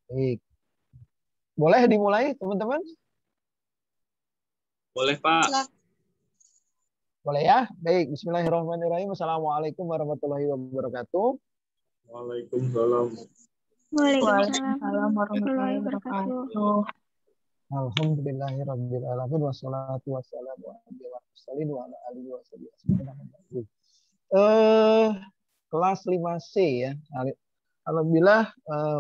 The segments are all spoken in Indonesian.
Baik. Boleh dimulai, teman-teman? Boleh, Pak. Boleh ya? Baik, bismillahirrahmanirrahim. Assalamualaikum warahmatullahi wabarakatuh. Waalaikumsalam. Waalaikumsalam warahmatullahi wabarakatuh. Alhamdulillahirrahmanirrahim. Wassalatu wassalamu ala alihi wasallam. Kelas 5C ya. Alhamdulillah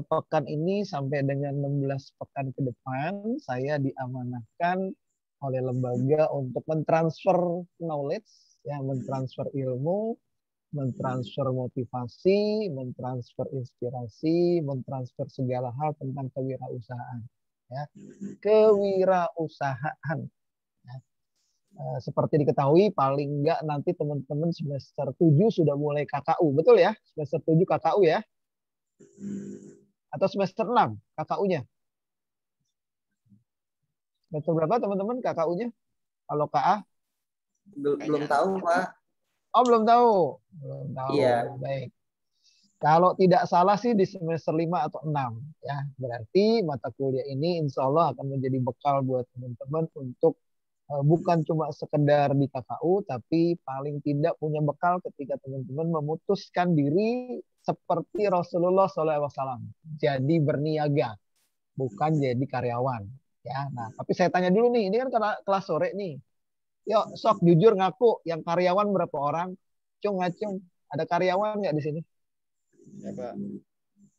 pekan ini sampai dengan 16 pekan ke depan saya diamanahkan oleh lembaga untuk mentransfer knowledge, ya, mentransfer ilmu, mentransfer motivasi, mentransfer inspirasi, mentransfer segala hal tentang kewirausahaan. Ya. Kewirausahaan. Ya. Seperti diketahui paling enggak nanti teman-teman semester 7 sudah mulai KKU, betul ya? Semester 7 KKU ya? Atau semester 6 KKU-nya? Semester berapa teman-teman KKU-nya? Kalau KA? Belum tahu, Pak. Oh, belum tahu. Belum tahu. Iya. Baik. Kalau tidak salah sih di semester 5 atau 6 ya. Berarti mata kuliah ini insya Allah akan menjadi bekal buat teman-teman untuk bukan cuma sekedar di KKU, tapi paling tidak punya bekal ketika teman-teman memutuskan diri seperti Rasulullah SAW. Jadi berniaga, bukan jadi karyawan. Ya, nah, tapi saya tanya dulu nih, ini kan kelas sore nih. Yuk, sok jujur ngaku, yang karyawan berapa orang? Cung, ngacung. Ada karyawan nggak di sini? Ya, Pak.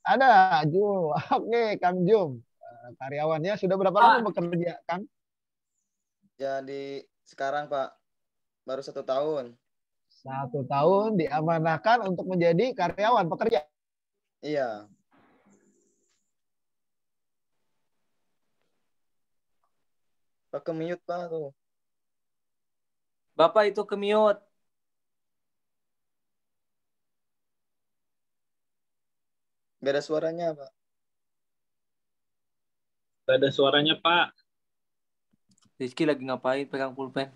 Ada, Jum. Oke, Kang Jum. Karyawannya sudah berapa lama bekerja, Kang? Jadi sekarang, Pak, baru 1 tahun. 1 tahun diamanahkan untuk menjadi karyawan pekerja. Iya. Pak, ke-mute, Pak, tuh. Bapak itu ke-mute. Gak ada suaranya, Pak. Gak ada suaranya, Pak. Rizky lagi ngapain pegang pulpen?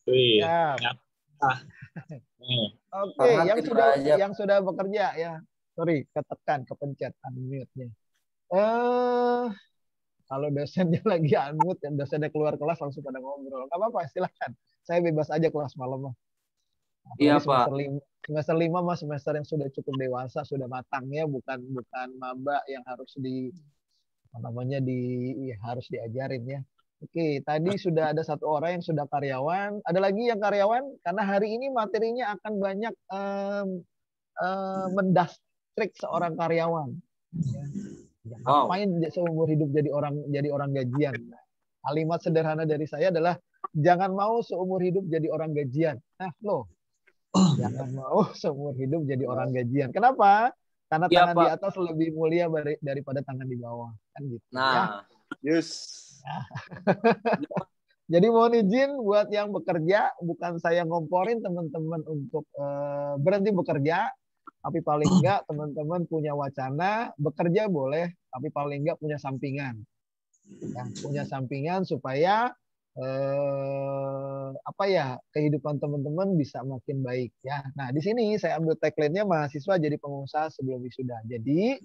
Wih. Ya. Oke, yang sudah bekerja ya. Sorry, ketekan, kepencet unmute-nya. Kalau dosennya lagi unmute dan dosennya keluar kelas langsung pada ngobrol. Gak apa-apa, silahkan. Saya bebas aja kelas malam. Iya, semester Pak. Semester 5 mah semester yang sudah cukup dewasa, sudah matang ya, bukan maba yang harus harus diajarin ya. Oke, tadi sudah ada 1 orang yang sudah karyawan. Ada lagi yang karyawan karena hari ini materinya akan banyak mendastrik seorang karyawan. Ya. Ngapain seumur hidup jadi orang gajian? Kalimat sederhana dari saya adalah jangan mau seumur hidup jadi orang gajian. Nah, loh. Jangan mau seumur hidup jadi orang gajian. Kenapa? Karena Ya, tangan Pak. di atas lebih mulia daripada tangan di bawah. Kan gitu. Nah. Ya. Yes. Jadi mohon izin buat yang bekerja, bukan saya ngomporin teman-teman untuk berhenti bekerja, tapi paling enggak teman-teman punya wacana, bekerja boleh, tapi paling enggak punya sampingan. Ya, punya sampingan supaya kehidupan teman-teman bisa makin baik ya. Nah, di sini saya ambil tagline-nya mahasiswa jadi pengusaha sebelum wisuda. Jadi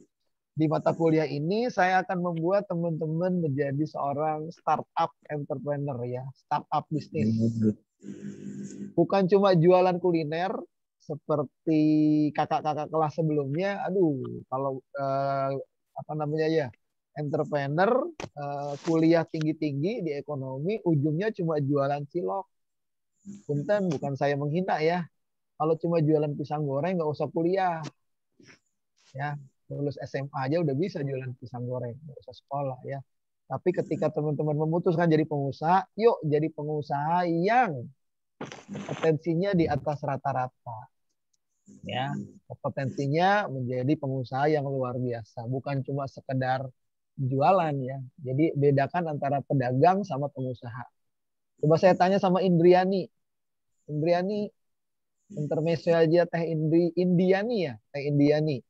di mata kuliah ini saya akan membuat teman-teman menjadi seorang startup entrepreneur ya, startup bisnis. Bukan cuma jualan kuliner seperti kakak-kakak kelas sebelumnya. Aduh, kalau entrepreneur kuliah tinggi-tinggi di ekonomi ujungnya cuma jualan cilok. Punten, bukan saya menghina ya. Kalau cuma jualan pisang goreng nggak usah kuliah. Ya, lulus SMA aja udah bisa jualan pisang goreng, nggak usah sekolah ya. Tapi ketika teman-teman memutuskan jadi pengusaha, yuk jadi pengusaha yang kompetensinya di atas rata-rata. Ya, kompetensinya menjadi pengusaha yang luar biasa, bukan cuma sekedar jualan ya. Jadi bedakan antara pedagang sama pengusaha. Coba saya tanya sama Indriani. Indriani, intermezzo aja Teh Indiani ya, Teh Indiani.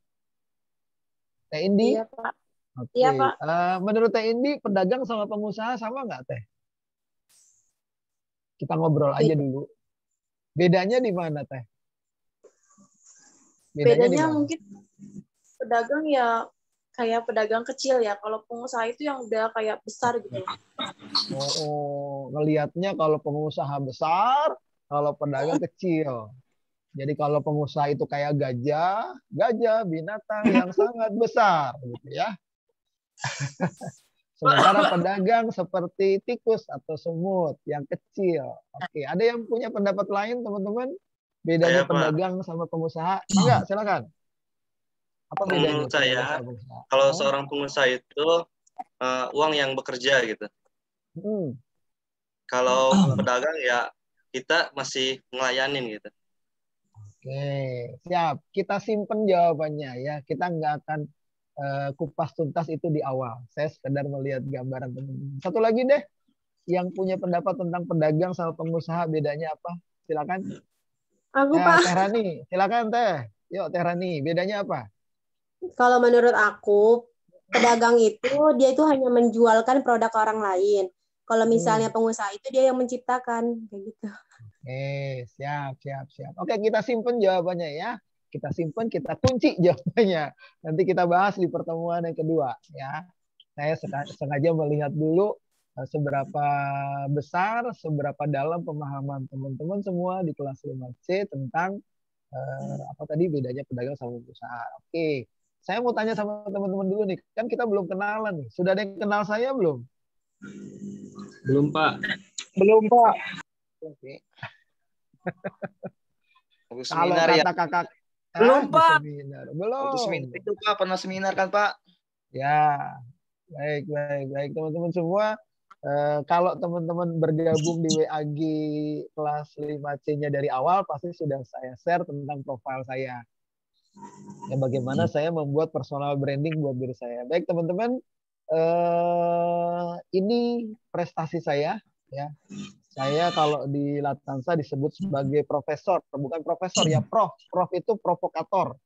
Teh Indi? Iya, Pak. Oke. Iya, Pak. Menurut Teh Indi, pedagang sama pengusaha sama nggak, Teh? Kita ngobrol aja dulu. Bedanya di mana, Teh? Bedanya mungkin pedagang ya kayak pedagang kecil ya. Kalau pengusaha itu yang udah kayak besar gitu. Ngelihatnya kalau pengusaha besar, kalau pedagang kecil. Jadi kalau pengusaha itu kayak gajah binatang yang sangat besar gitu ya. Sementara pedagang seperti tikus atau semut yang kecil. Oke, ada yang punya pendapat lain teman-teman? Bedanya Pak. pedagang sama pengusaha? Enggak, silakan. Apa bedanya Menurut saya, pedagang sama pengusaha? kalau seorang pengusaha itu uang yang bekerja gitu. Kalau pedagang ya kita masih ngelayanin gitu. Oke, siap. Kita simpen jawabannya ya. Kita nggak akan kupas tuntas itu di awal. Saya sekedar melihat gambaran teman-teman. Satu lagi deh, yang punya pendapat tentang pedagang sama pengusaha bedanya apa? Silakan. Aku, Ya, Pak. Teh Rani. Silakan Teh. Yuk Teh Rani, bedanya apa? Kalau menurut aku, pedagang itu dia itu hanya menjualkan produk orang lain. Kalau misalnya pengusaha itu dia yang menciptakan kayak gitu. Siap. Oke, kita simpen jawabannya ya. Kita simpen, kita kunci jawabannya. Nanti kita bahas di pertemuan yang kedua ya. Saya sengaja melihat dulu seberapa besar, seberapa dalam pemahaman teman-teman semua di kelas 5C tentang apa tadi bedanya pedagang sama pengusaha. Oke. Saya mau tanya sama teman-teman dulu nih. Kan kita belum kenalan nih. Sudah ada yang kenal saya belum? Belum, Pak. Belum, Pak. Oke. Kalau Seminar ya. kata kakak Belum, Pak. Seminar. Belum. Waktu seminar itu Pak, pernah seminar kan Pak? Ya, baik teman-teman semua. Kalau teman-teman bergabung di WAG kelas 5C-nya dari awal, pasti sudah saya share tentang profil saya. Ya, bagaimana saya membuat personal branding buat diri saya. Baik teman-teman, ini prestasi saya. Ya, saya kalau di Latansa disebut sebagai profesor, bukan profesor ya, prof. Prof itu provokator.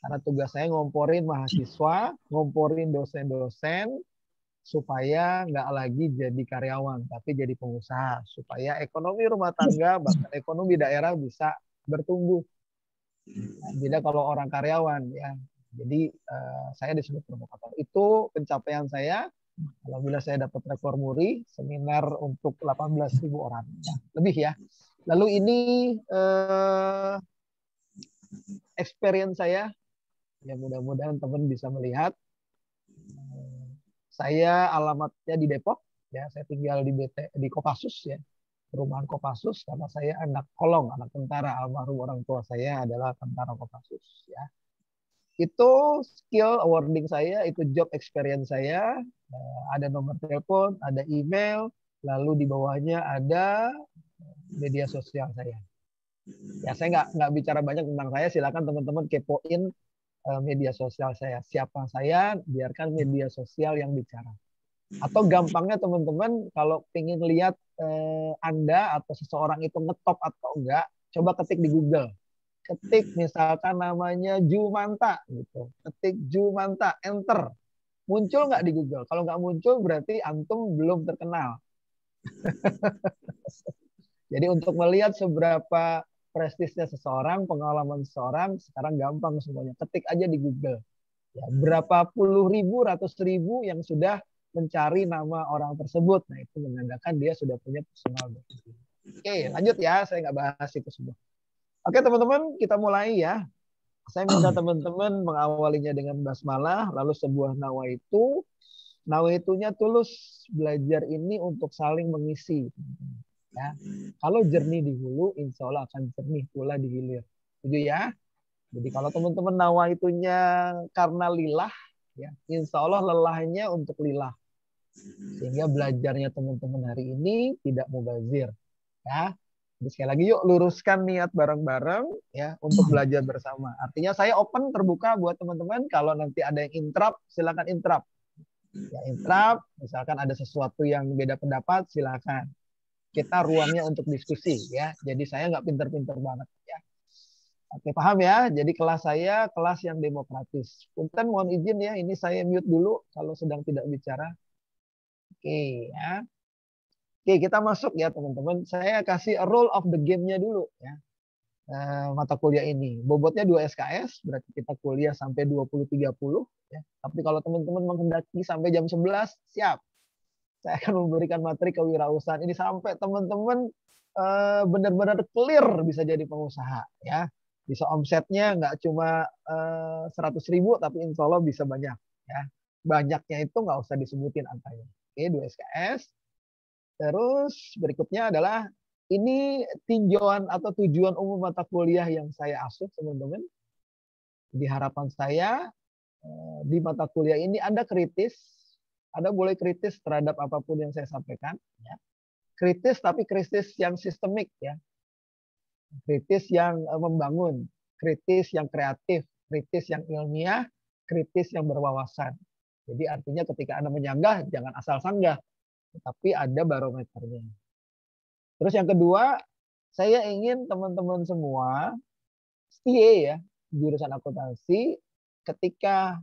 Karena tugas saya ngomporin mahasiswa, ngomporin dosen-dosen, supaya nggak lagi jadi karyawan, tapi jadi pengusaha. Supaya ekonomi rumah tangga, bahkan ekonomi daerah bisa bertumbuh. Beda kalau orang karyawan ya. Jadi saya disebut provokator. Itu pencapaian saya. Alhamdulillah saya dapat rekor muri seminar untuk 18.000 orang. Ya, lebih ya. Lalu ini experience saya. Ya mudah-mudahan teman bisa melihat. Saya alamatnya di Depok. Ya, saya tinggal di Kopassus ya. Perumahan Kopassus karena saya anak kolong, anak tentara. Almarhum orang tua saya adalah tentara Kopassus ya. Itu skill awarding saya, itu job experience saya, ada nomor telepon, ada email, lalu di bawahnya ada media sosial saya. Ya saya nggak bicara banyak tentang saya, silakan teman-teman kepoin media sosial saya. Siapa saya, biarkan media sosial yang bicara. Atau gampangnya teman-teman kalau ingin lihat Anda atau seseorang itu ngetop atau enggak, coba ketik di Google. Ketik misalkan namanya Jumanta gitu. Ketik Jumanta, enter. Muncul nggak di Google? Kalau nggak muncul berarti antum belum terkenal. Jadi untuk melihat seberapa prestisnya seseorang, pengalaman seseorang, sekarang gampang semuanya. Ketik aja di Google. Ya, berapa puluh ribu, ratus ribu yang sudah mencari nama orang tersebut. Nah itu menandakan dia sudah punya personal branding. Oke, lanjut ya. Saya nggak bahas itu semua. Oke teman-teman, kita mulai ya. Saya minta teman-teman mengawalinya dengan basmalah, lalu sebuah nawaitu. Nawaitunya tulus belajar ini untuk saling mengisi. Ya. Kalau jernih di hulu, insya Allah akan jernih pula di hilir. Setuju ya? Jadi kalau teman-teman nawaitunya karena lillah, ya, insya Allah lelahnya untuk lillah. Sehingga belajarnya teman-teman hari ini tidak mubazir. Ya. Jadi sekali lagi yuk luruskan niat bareng-bareng ya untuk belajar bersama. Artinya saya open terbuka buat teman-teman. Kalau nanti ada yang interrupt, silakan interrupt. Ya interrupt, misalkan ada sesuatu yang beda pendapat, silakan. Kita ruangnya untuk diskusi ya. Jadi saya nggak pinter-pinter banget ya. Oke paham ya. Jadi kelas saya kelas yang demokratis. Punten mohon izin ya. Ini saya mute dulu kalau sedang tidak bicara. Oke ya. Oke, kita masuk ya teman-teman. Saya kasih rule of the game-nya dulu ya. mata kuliah ini. Bobotnya 2 SKS, berarti kita kuliah sampai 20.30 ya. Tapi kalau teman-teman menghendaki sampai jam 11, siap. Saya akan memberikan materi kewirausahaan ini sampai teman-teman benar-benar clear bisa jadi pengusaha ya. Bisa omsetnya nggak cuma 100.000 tapi insya Allah bisa banyak ya. Banyaknya itu nggak usah disebutin angkanya. Oke, 2 SKS. Terus berikutnya adalah ini tinjauan atau tujuan umum mata kuliah yang saya asuh teman-teman. Di harapan saya di mata kuliah ini Anda kritis, Anda boleh kritis terhadap apapun yang saya sampaikan. Ya. Kritis tapi kritis yang sistemik ya. Kritis yang membangun, kritis yang kreatif, kritis yang ilmiah, kritis yang berwawasan. Jadi artinya ketika Anda menyanggah jangan asal sanggah, tetapi ada barometernya. Terus yang kedua, saya ingin teman-teman semua STIE ya, jurusan akuntansi, ketika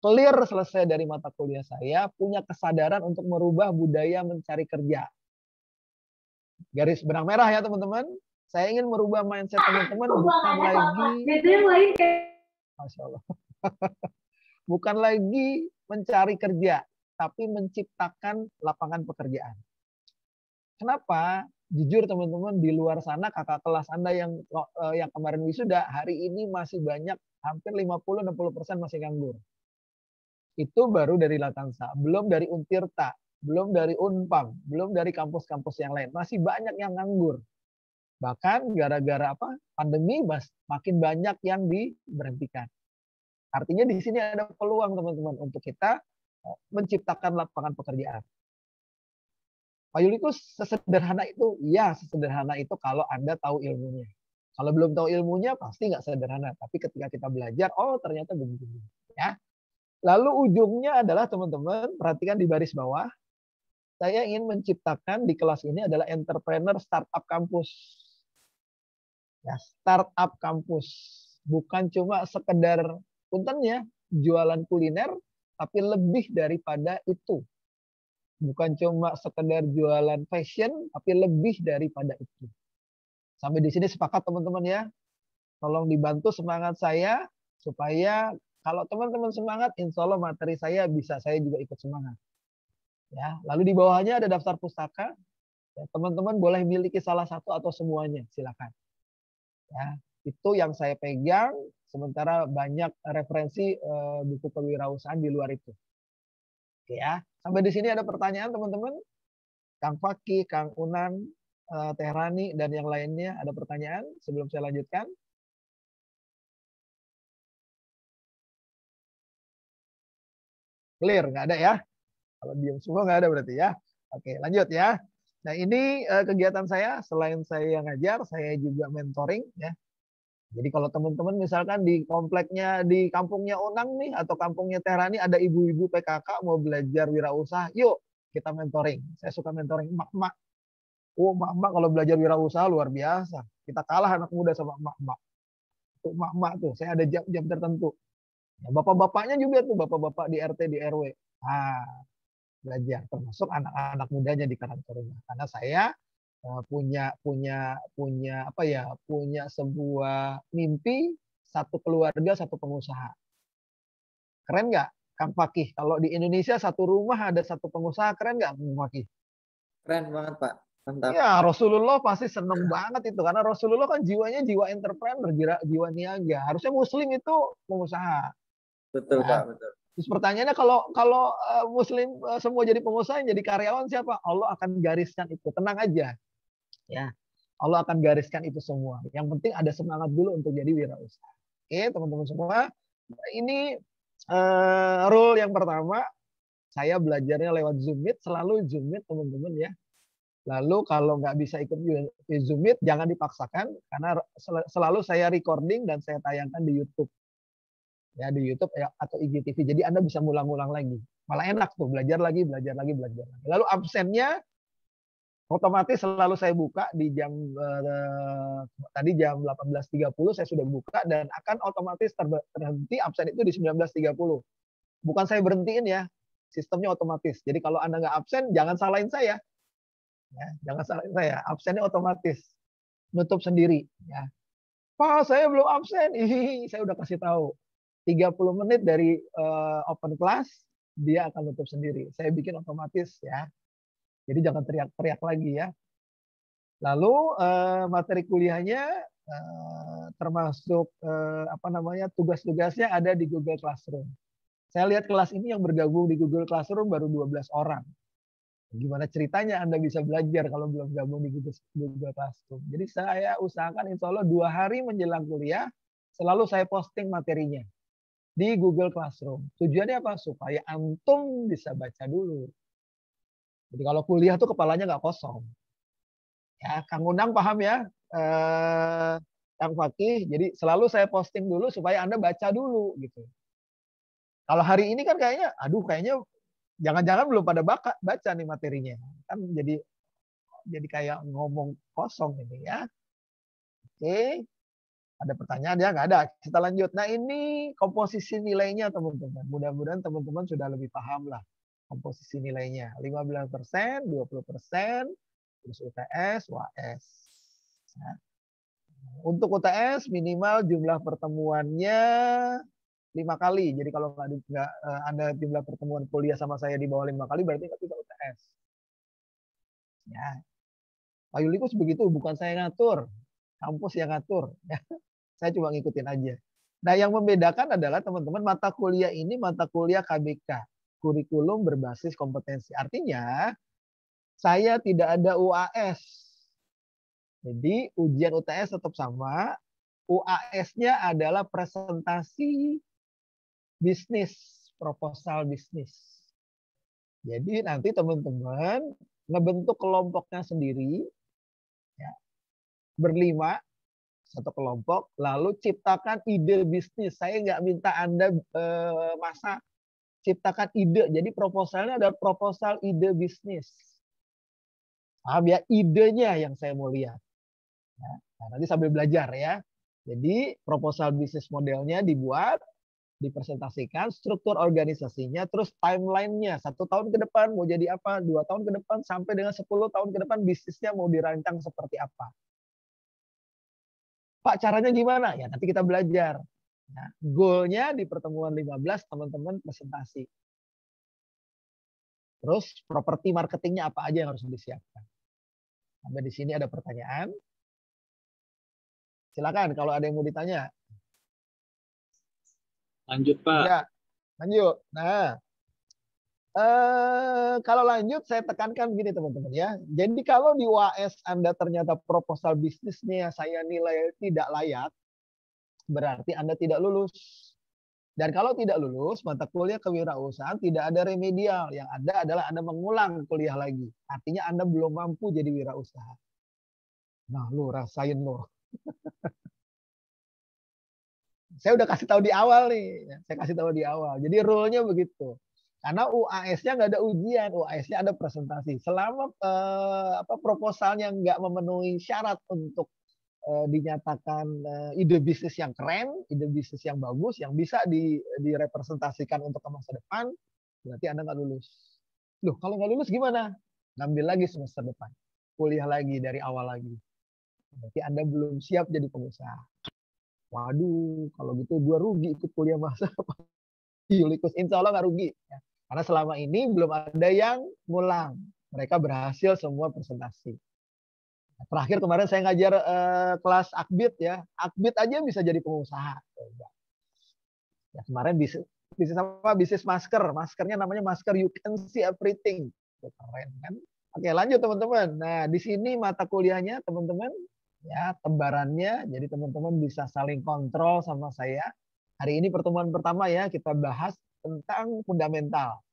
clear selesai dari mata kuliah saya, punya kesadaran untuk merubah budaya mencari kerja. Garis benang merah ya teman-teman. Saya ingin merubah mindset teman-teman bukan lagi, Masya Allah, bukan lagi mencari kerja, tapi menciptakan lapangan pekerjaan. Kenapa? Jujur teman-teman, di luar sana kakak kelas Anda yang kemarin wisuda, hari ini masih banyak, hampir 50-60% masih nganggur. Itu baru dari Latansa, belum dari Untirta, belum dari Unpam, belum dari kampus-kampus yang lain. Masih banyak yang nganggur. Bahkan gara-gara apa? Pandemi makin banyak yang diberhentikan. Artinya di sini ada peluang teman-teman untuk kita menciptakan lapangan pekerjaan. Pak Yuli itu sesederhana itu, ya sesederhana itu kalau Anda tahu ilmunya. Kalau belum tahu ilmunya pasti nggak sederhana. Tapi ketika kita belajar, oh ternyata begini. Ya. Lalu ujungnya adalah teman-teman, perhatikan di baris bawah. Saya ingin menciptakan di kelas ini adalah entrepreneur startup kampus. Ya, startup kampus. Bukan cuma sekedar puntennya jualan kuliner, tapi lebih daripada itu. Bukan cuma sekedar jualan fashion, tapi lebih daripada itu. Sampai di sini sepakat teman-teman ya. Tolong dibantu semangat saya, supaya kalau teman-teman semangat, insya Allah materi saya bisa saya juga ikut semangat. Ya, lalu di bawahnya ada daftar pustaka. Ya, teman-teman boleh miliki salah satu atau semuanya, silakan. Ya, itu yang saya pegang. Sementara banyak referensi buku kewirausahaan di luar itu. Oke ya. Sampai di sini ada pertanyaan teman-teman? Kang Fakih, Kang Unan, Teh Rani, dan yang lainnya ada pertanyaan sebelum saya lanjutkan? Clear, nggak ada ya? Kalau diam semua nggak ada berarti ya. Oke, lanjut ya. Nah ini kegiatan saya, selain saya ngajar, saya juga mentoring ya. Jadi kalau teman-teman misalkan di kompleknya, di kampungnya Unang nih, atau kampungnya Teh Rani, ada ibu-ibu PKK mau belajar wirausaha, yuk kita mentoring. Saya suka mentoring emak-emak. Oh emak-emak kalau belajar wirausaha luar biasa. Kita kalah anak muda sama emak-emak. Tuh emak-emak tuh, saya ada jam-jam tertentu. Ya, bapak-bapaknya juga tuh, bapak-bapak di RT, di RW. Belajar, termasuk anak-anak mudanya di kantornya. Karena saya punya sebuah mimpi, satu keluarga, satu pengusaha. Keren nggak, Kang Fakih? Kalau di Indonesia satu rumah ada satu pengusaha, keren nggak, Kang Fakih? Keren banget, Pak. Mantap. Ya, Rasulullah pasti seneng banget itu. Karena Rasulullah kan jiwanya jiwa entrepreneur, jiwa niaga. Harusnya Muslim itu pengusaha. Betul, Pak. Betul. Terus pertanyaannya kalau Muslim semua jadi pengusaha, jadi karyawan siapa? Allah akan gariskan itu. Tenang aja. Ya, Allah akan gariskan itu semua. Yang penting ada semangat dulu untuk jadi wirausaha. Oke, teman-teman semua. Ini rule yang pertama. Saya belajarnya lewat Zoom Meet. Selalu Zoom Meet, teman-teman ya. Lalu kalau nggak bisa ikut Zoom Meet, jangan dipaksakan. Karena selalu saya recording dan saya tayangkan di YouTube. Ya, di YouTube atau IGTV. Jadi Anda bisa ngulang-ngulang lagi. Malah enak tuh, belajar lagi. Lalu absennya otomatis selalu saya buka di jam tadi jam 18.30 saya sudah buka dan akan otomatis terhenti absen itu di 19.30. Bukan saya berhentiin ya, sistemnya otomatis. Jadi kalau Anda nggak absen, jangan salahin saya. Ya, jangan salahin saya. Absennya otomatis, nutup sendiri. Ya. Pak, saya belum absen. Ih, saya udah kasih tahu. 30 menit dari open class, dia akan tutup sendiri. Saya bikin otomatis ya. Jadi jangan teriak-teriak lagi ya. Lalu materi kuliahnya termasuk tugas-tugasnya ada di Google Classroom. Saya lihat kelas ini yang bergabung di Google Classroom baru 12 orang. Gimana ceritanya Anda bisa belajar kalau belum gabung di Google Classroom? Jadi saya usahakan insya Allah 2 hari menjelang kuliah, selalu saya posting materinya di Google Classroom. Tujuannya apa? Supaya antum bisa baca dulu. Jadi kalau kuliah tuh kepalanya nggak kosong. Ya, Kang Undang paham ya, Kang Fakih. Jadi selalu saya posting dulu supaya Anda baca dulu gitu. Kalau hari ini kan kayaknya, jangan-jangan belum pada baca nih materinya. Kan jadi kayak ngomong kosong ini ya. Oke, ada pertanyaan ya? Nggak ada. Kita lanjut. Nah ini komposisi nilainya teman-teman. Mudah-mudahan teman-teman sudah lebih paham lah komposisi nilainya. 15%, 20%, terus UTS, UAS. Nah, untuk UTS minimal jumlah pertemuannya 5 kali. Jadi kalau nggak ada jumlah pertemuan kuliah sama saya di bawah 5 kali, berarti nggak bisa UTS. Ya. Pak Yulikus begitu, bukan saya ngatur. Kampus yang ngatur. Ya. Saya cuma ngikutin aja. Nah yang membedakan adalah teman-teman mata kuliah ini mata kuliah KBK. Kurikulum berbasis kompetensi. Artinya saya tidak ada UAS. Jadi ujian UTS tetap sama. UAS-nya adalah presentasi bisnis, proposal bisnis. Jadi nanti teman-teman ngebentuk kelompoknya sendiri, ya, berlima, satu kelompok, lalu ciptakan ide bisnis. Saya nggak minta Anda masak, ciptakan ide. Jadi proposalnya adalah proposal ide bisnis. Paham ya? Idenya yang saya mau lihat. Nah, nanti sambil belajar ya. Jadi proposal bisnis modelnya dibuat, dipresentasikan, struktur organisasinya, terus timeline-nya. 1 tahun ke depan mau jadi apa, 2 tahun ke depan, sampai dengan 10 tahun ke depan bisnisnya mau dirancang seperti apa. Pak, caranya gimana? Ya nanti kita belajar. Nah, goalnya di pertemuan 15 teman-teman presentasi. Terus properti marketingnya apa aja yang harus disiapkan. Sampai di sini ada pertanyaan. Silakan kalau ada yang mau ditanya. Lanjut, Pak. Ya, lanjut. Nah, kalau lanjut saya tekankan gini teman-teman ya. Jadi kalau di UAS Anda ternyata proposal bisnisnya saya nilai tidak layak, berarti Anda tidak lulus. Dan kalau tidak lulus, mata kuliah kewirausahaan tidak ada remedial. Yang ada adalah Anda mengulang kuliah lagi. Artinya Anda belum mampu jadi wirausaha. Nah, lu rasain lo. Saya udah kasih tahu di awal nih. Saya kasih tahu di awal. Jadi rule-nya begitu. Karena UAS-nya nggak ada ujian, UAS-nya ada presentasi. Selama proposalnya nggak memenuhi syarat untuk dinyatakan ide bisnis yang keren, ide bisnis yang bagus, yang bisa direpresentasikan untuk ke masa depan, berarti Anda nggak lulus. Loh, kalau nggak lulus gimana? Ngambil lagi semester depan. Kuliah lagi dari awal lagi. Berarti Anda belum siap jadi pengusaha. Waduh, kalau gitu gue rugi ikut kuliah masa Yulikus. Insya Allah nggak rugi. Ya. Karena selama ini belum ada yang ngulang. Mereka berhasil semua presentasi. Terakhir kemarin saya ngajar kelas Akbit ya. Akbit aja bisa jadi pengusaha. Ya, kemarin bisnis masker. Maskernya namanya masker You Can See Everything. Keren kan? Oke, lanjut teman-teman. Nah, di sini mata kuliahnya teman-teman ya tebarannya. Jadi teman-teman bisa saling kontrol sama saya. Hari ini pertemuan pertama ya kita bahas tentang fundamental.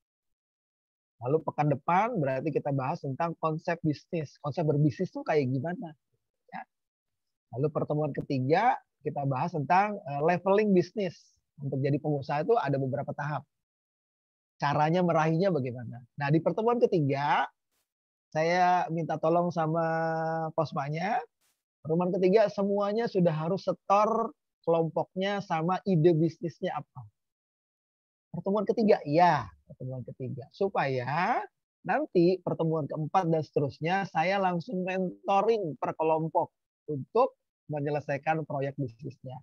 Lalu pekan depan berarti kita bahas tentang konsep bisnis. Konsep berbisnis itu kayak gimana? Ya. Lalu pertemuan ketiga kita bahas tentang leveling bisnis. Untuk jadi pengusaha itu ada beberapa tahap. Caranya meraihnya bagaimana? Nah di pertemuan ketiga saya minta tolong sama posmanya. Pertemuan ketiga semuanya sudah harus setor kelompoknya sama ide bisnisnya apa. Pertemuan ketiga, ya pertemuan ketiga. Supaya nanti pertemuan keempat dan seterusnya saya langsung mentoring per kelompok untuk menyelesaikan proyek bisnisnya.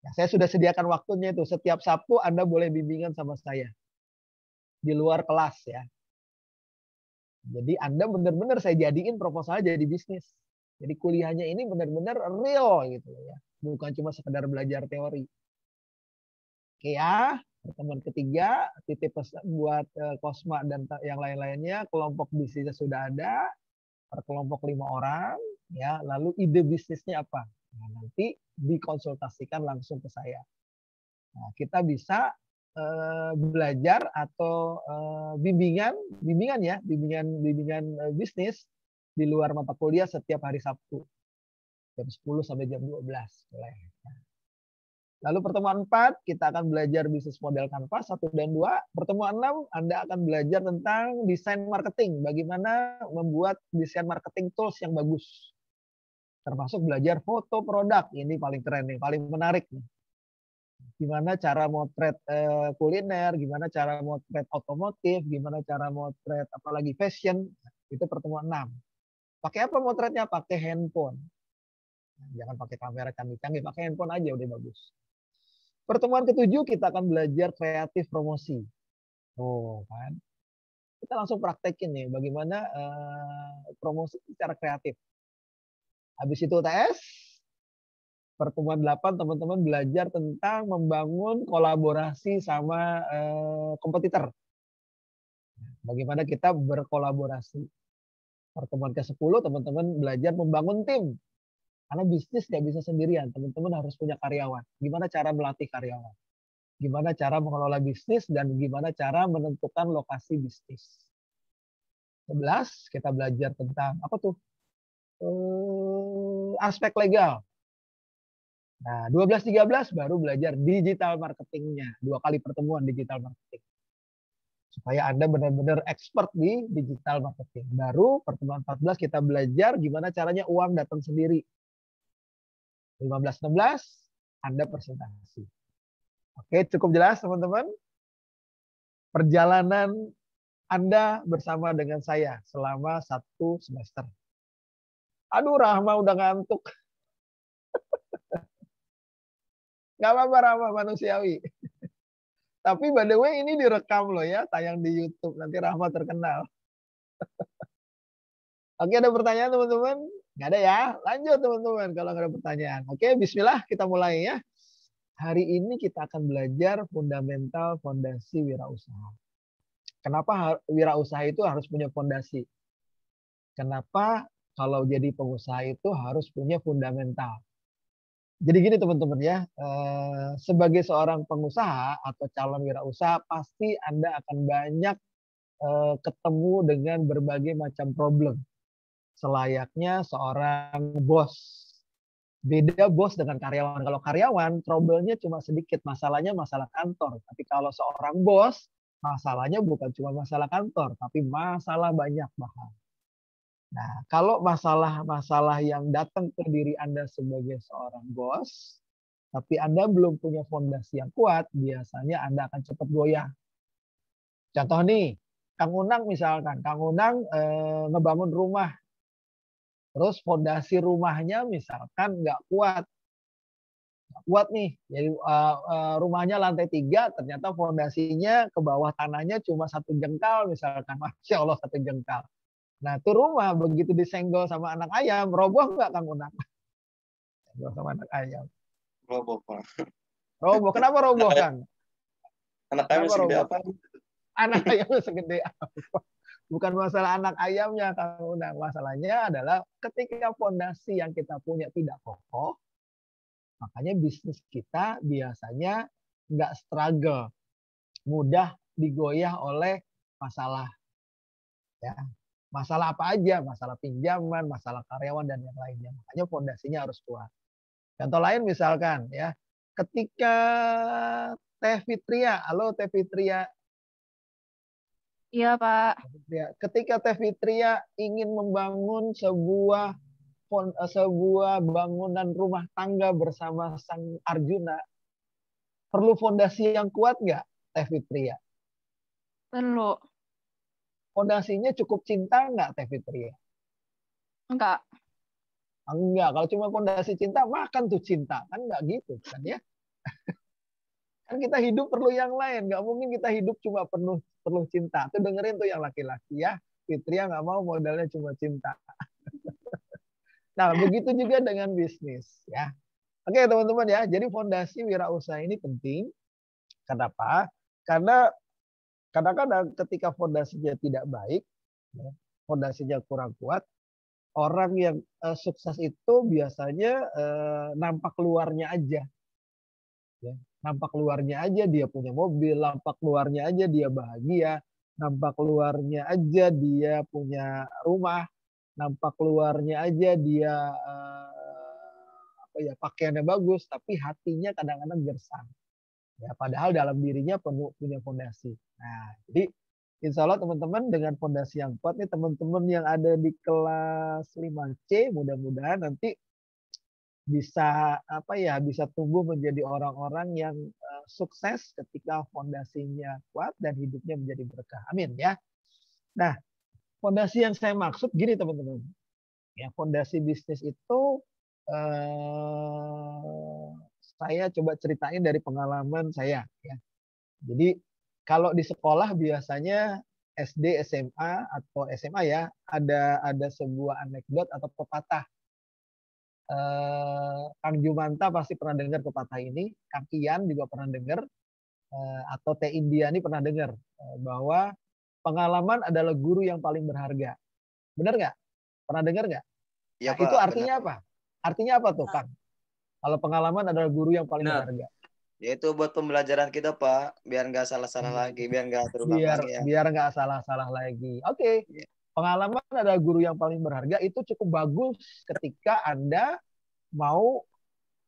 Nah, saya sudah sediakan waktunya itu. Setiap Sabtu Anda boleh bimbingan sama saya. Di luar kelas ya. Jadi Anda benar-benar saya jadiin proposalnya jadi bisnis. Jadi kuliahnya ini benar-benar real gitu ya. Bukan cuma sekedar belajar teori. Oke ya, pertemuan ketiga, titip pesan buat Kosma dan yang lain-lainnya. Kelompok bisnisnya sudah ada, per kelompok 5 orang. Ya, lalu ide bisnisnya apa? Nah, nanti dikonsultasikan langsung ke saya. Nah, kita bisa belajar atau bimbingan bisnis di luar mata kuliah setiap hari Sabtu jam 10 sampai jam 12 boleh. Lalu pertemuan 4 kita akan belajar bisnis model kanvas 1 dan 2. Pertemuan 6 Anda akan belajar tentang desain marketing, bagaimana membuat desain marketing tools yang bagus. Termasuk belajar foto produk, ini paling keren nih, paling menarik nih. Gimana cara motret kuliner, gimana cara motret otomotif, gimana cara motret apalagi fashion, itu pertemuan 6. Pakai apa motretnya? Pakai handphone. Jangan pakai kamera canggih-canggih, pakai handphone aja udah bagus. Pertemuan ke-7 kita akan belajar kreatif promosi. Oh kan, kita langsung praktekin nih bagaimana promosi secara kreatif. Habis itu UTS, pertemuan 8 teman-teman belajar tentang membangun kolaborasi sama kompetitor. Bagaimana kita berkolaborasi. Pertemuan ke-10 teman-teman belajar membangun tim. Karena bisnis nggak bisa sendirian, teman-teman harus punya karyawan. Gimana cara melatih karyawan? Gimana cara mengelola bisnis dan gimana cara menentukan lokasi bisnis. 11 kita belajar tentang apa tuh? Aspek legal. Nah, 12-13 baru belajar digital marketingnya. 2 kali pertemuan digital marketing. Supaya Anda benar-benar expert di digital marketing. Baru pertemuan 14 kita belajar gimana caranya uang datang sendiri. 15-16 Anda presentasi. Oke, cukup jelas teman-teman? Perjalanan Anda bersama dengan saya selama 1 semester. Aduh, Rahma udah ngantuk. Nggak apa-apa, Rahma, manusiawi. Tapi by the way ini direkam loh ya, tayang di YouTube. Nanti Rahma terkenal. Oke, ada pertanyaan teman-teman? Nggak ada ya? Lanjut teman-teman kalau nggak ada pertanyaan. Oke, bismillah kita mulai ya. Hari ini kita akan belajar fundamental fondasi wirausaha. Kenapa wirausaha itu harus punya fondasi? Kenapa kalau jadi pengusaha itu harus punya fundamental? Jadi gini teman-teman ya, sebagai seorang pengusaha atau calon wirausaha pasti Anda akan banyak ketemu dengan berbagai macam problem. Selayaknya seorang bos. Beda bos dengan karyawan. Kalau karyawan trouble-nya cuma sedikit, masalahnya masalah kantor. Tapi kalau seorang bos, masalahnya bukan cuma masalah kantor, tapi masalah banyak bahkan. Nah, kalau masalah-masalah yang datang ke diri Anda sebagai seorang bos, tapi Anda belum punya fondasi yang kuat, biasanya Anda akan cepat goyah. Contoh nih, Kang Unang misalkan, Kang Unang ngebangun rumah, terus fondasi rumahnya misalkan nggak kuat nih, jadi rumahnya lantai 3, ternyata fondasinya ke bawah tanahnya cuma 1 jengkal misalkan, Masya Allah 1 jengkal. Nah, itu rumah begitu disenggol sama anak ayam, roboh nggak Kang Unang? Senggol sama anak ayam. Roboh, Pak. Roboh. Kenapa roboh, Kang? Anak ayam Kenapa segede roboh? apa? Anak ayamnya segede apa? Bukan masalah anak ayamnya, Kang Unang. Masalahnya adalah ketika fondasi yang kita punya tidak kokoh, makanya bisnis kita biasanya nggak struggle, mudah digoyah oleh masalah. Ya. Masalah apa aja, masalah pinjaman, masalah karyawan dan yang lainnya. Makanya fondasinya harus kuat. Contoh lain misalkan ya, ketika Teh Fitria, halo Teh Fitria. Iya, Pak. Ketika Teh Fitria ingin membangun sebuah bangunan rumah tangga bersama Sang Arjuna, perlu fondasi yang kuat nggak, Teh Fitria? Perlu. Fondasinya cukup cinta nggak, Teh Fitria? Enggak. Enggak, kalau cuma fondasi cinta, makan tuh cinta. Kan enggak gitu kan ya. Kan kita hidup perlu yang lain. Enggak mungkin kita hidup cuma perlu cinta. Tuh dengerin tuh yang laki-laki ya. Fitria nggak mau modalnya cuma cinta. Nah, begitu juga dengan bisnis ya. Oke, teman-teman ya. Jadi fondasi wirausaha ini penting. Kenapa? Karena kadang-kadang ketika fondasinya tidak baik, ya, fondasinya kurang kuat, orang yang sukses itu biasanya nampak luarnya aja. Ya. Nampak luarnya aja dia punya mobil, nampak luarnya aja dia bahagia, nampak luarnya aja dia punya rumah, nampak luarnya aja dia pakaiannya bagus, tapi hatinya kadang-kadang gersang. Ya, padahal dalam dirinya punya fondasi. Nah, jadi insya Allah teman-teman dengan fondasi yang kuat nih teman-teman yang ada di kelas 5C mudah-mudahan nanti bisa bisa tumbuh menjadi orang-orang yang sukses ketika fondasinya kuat dan hidupnya menjadi berkah. Amin ya. Nah, fondasi yang saya maksud gini teman-teman. Ya, fondasi bisnis itu saya coba ceritain dari pengalaman saya ya. Jadi kalau di sekolah biasanya SD, SMA atau SMA ya ada sebuah anekdot atau pepatah. Kang Jumanta pasti pernah dengar pepatah ini, Kang Ian juga pernah dengar, atau Teh Indiani pernah dengar bahwa pengalaman adalah guru yang paling berharga. Benar nggak? Pernah dengar nggak? Ya, Nah, Pak, itu artinya benar. apa? Artinya apa tuh, Kang? Kalau pengalaman adalah guru yang paling Benar. berharga. Ya itu buat pembelajaran kita, Pak, biar nggak salah-salah lagi, biar nggak terulang lagi ya. Biar nggak salah-salah lagi. Oke. Pengalaman adalah guru yang paling berharga itu cukup bagus ketika Anda mau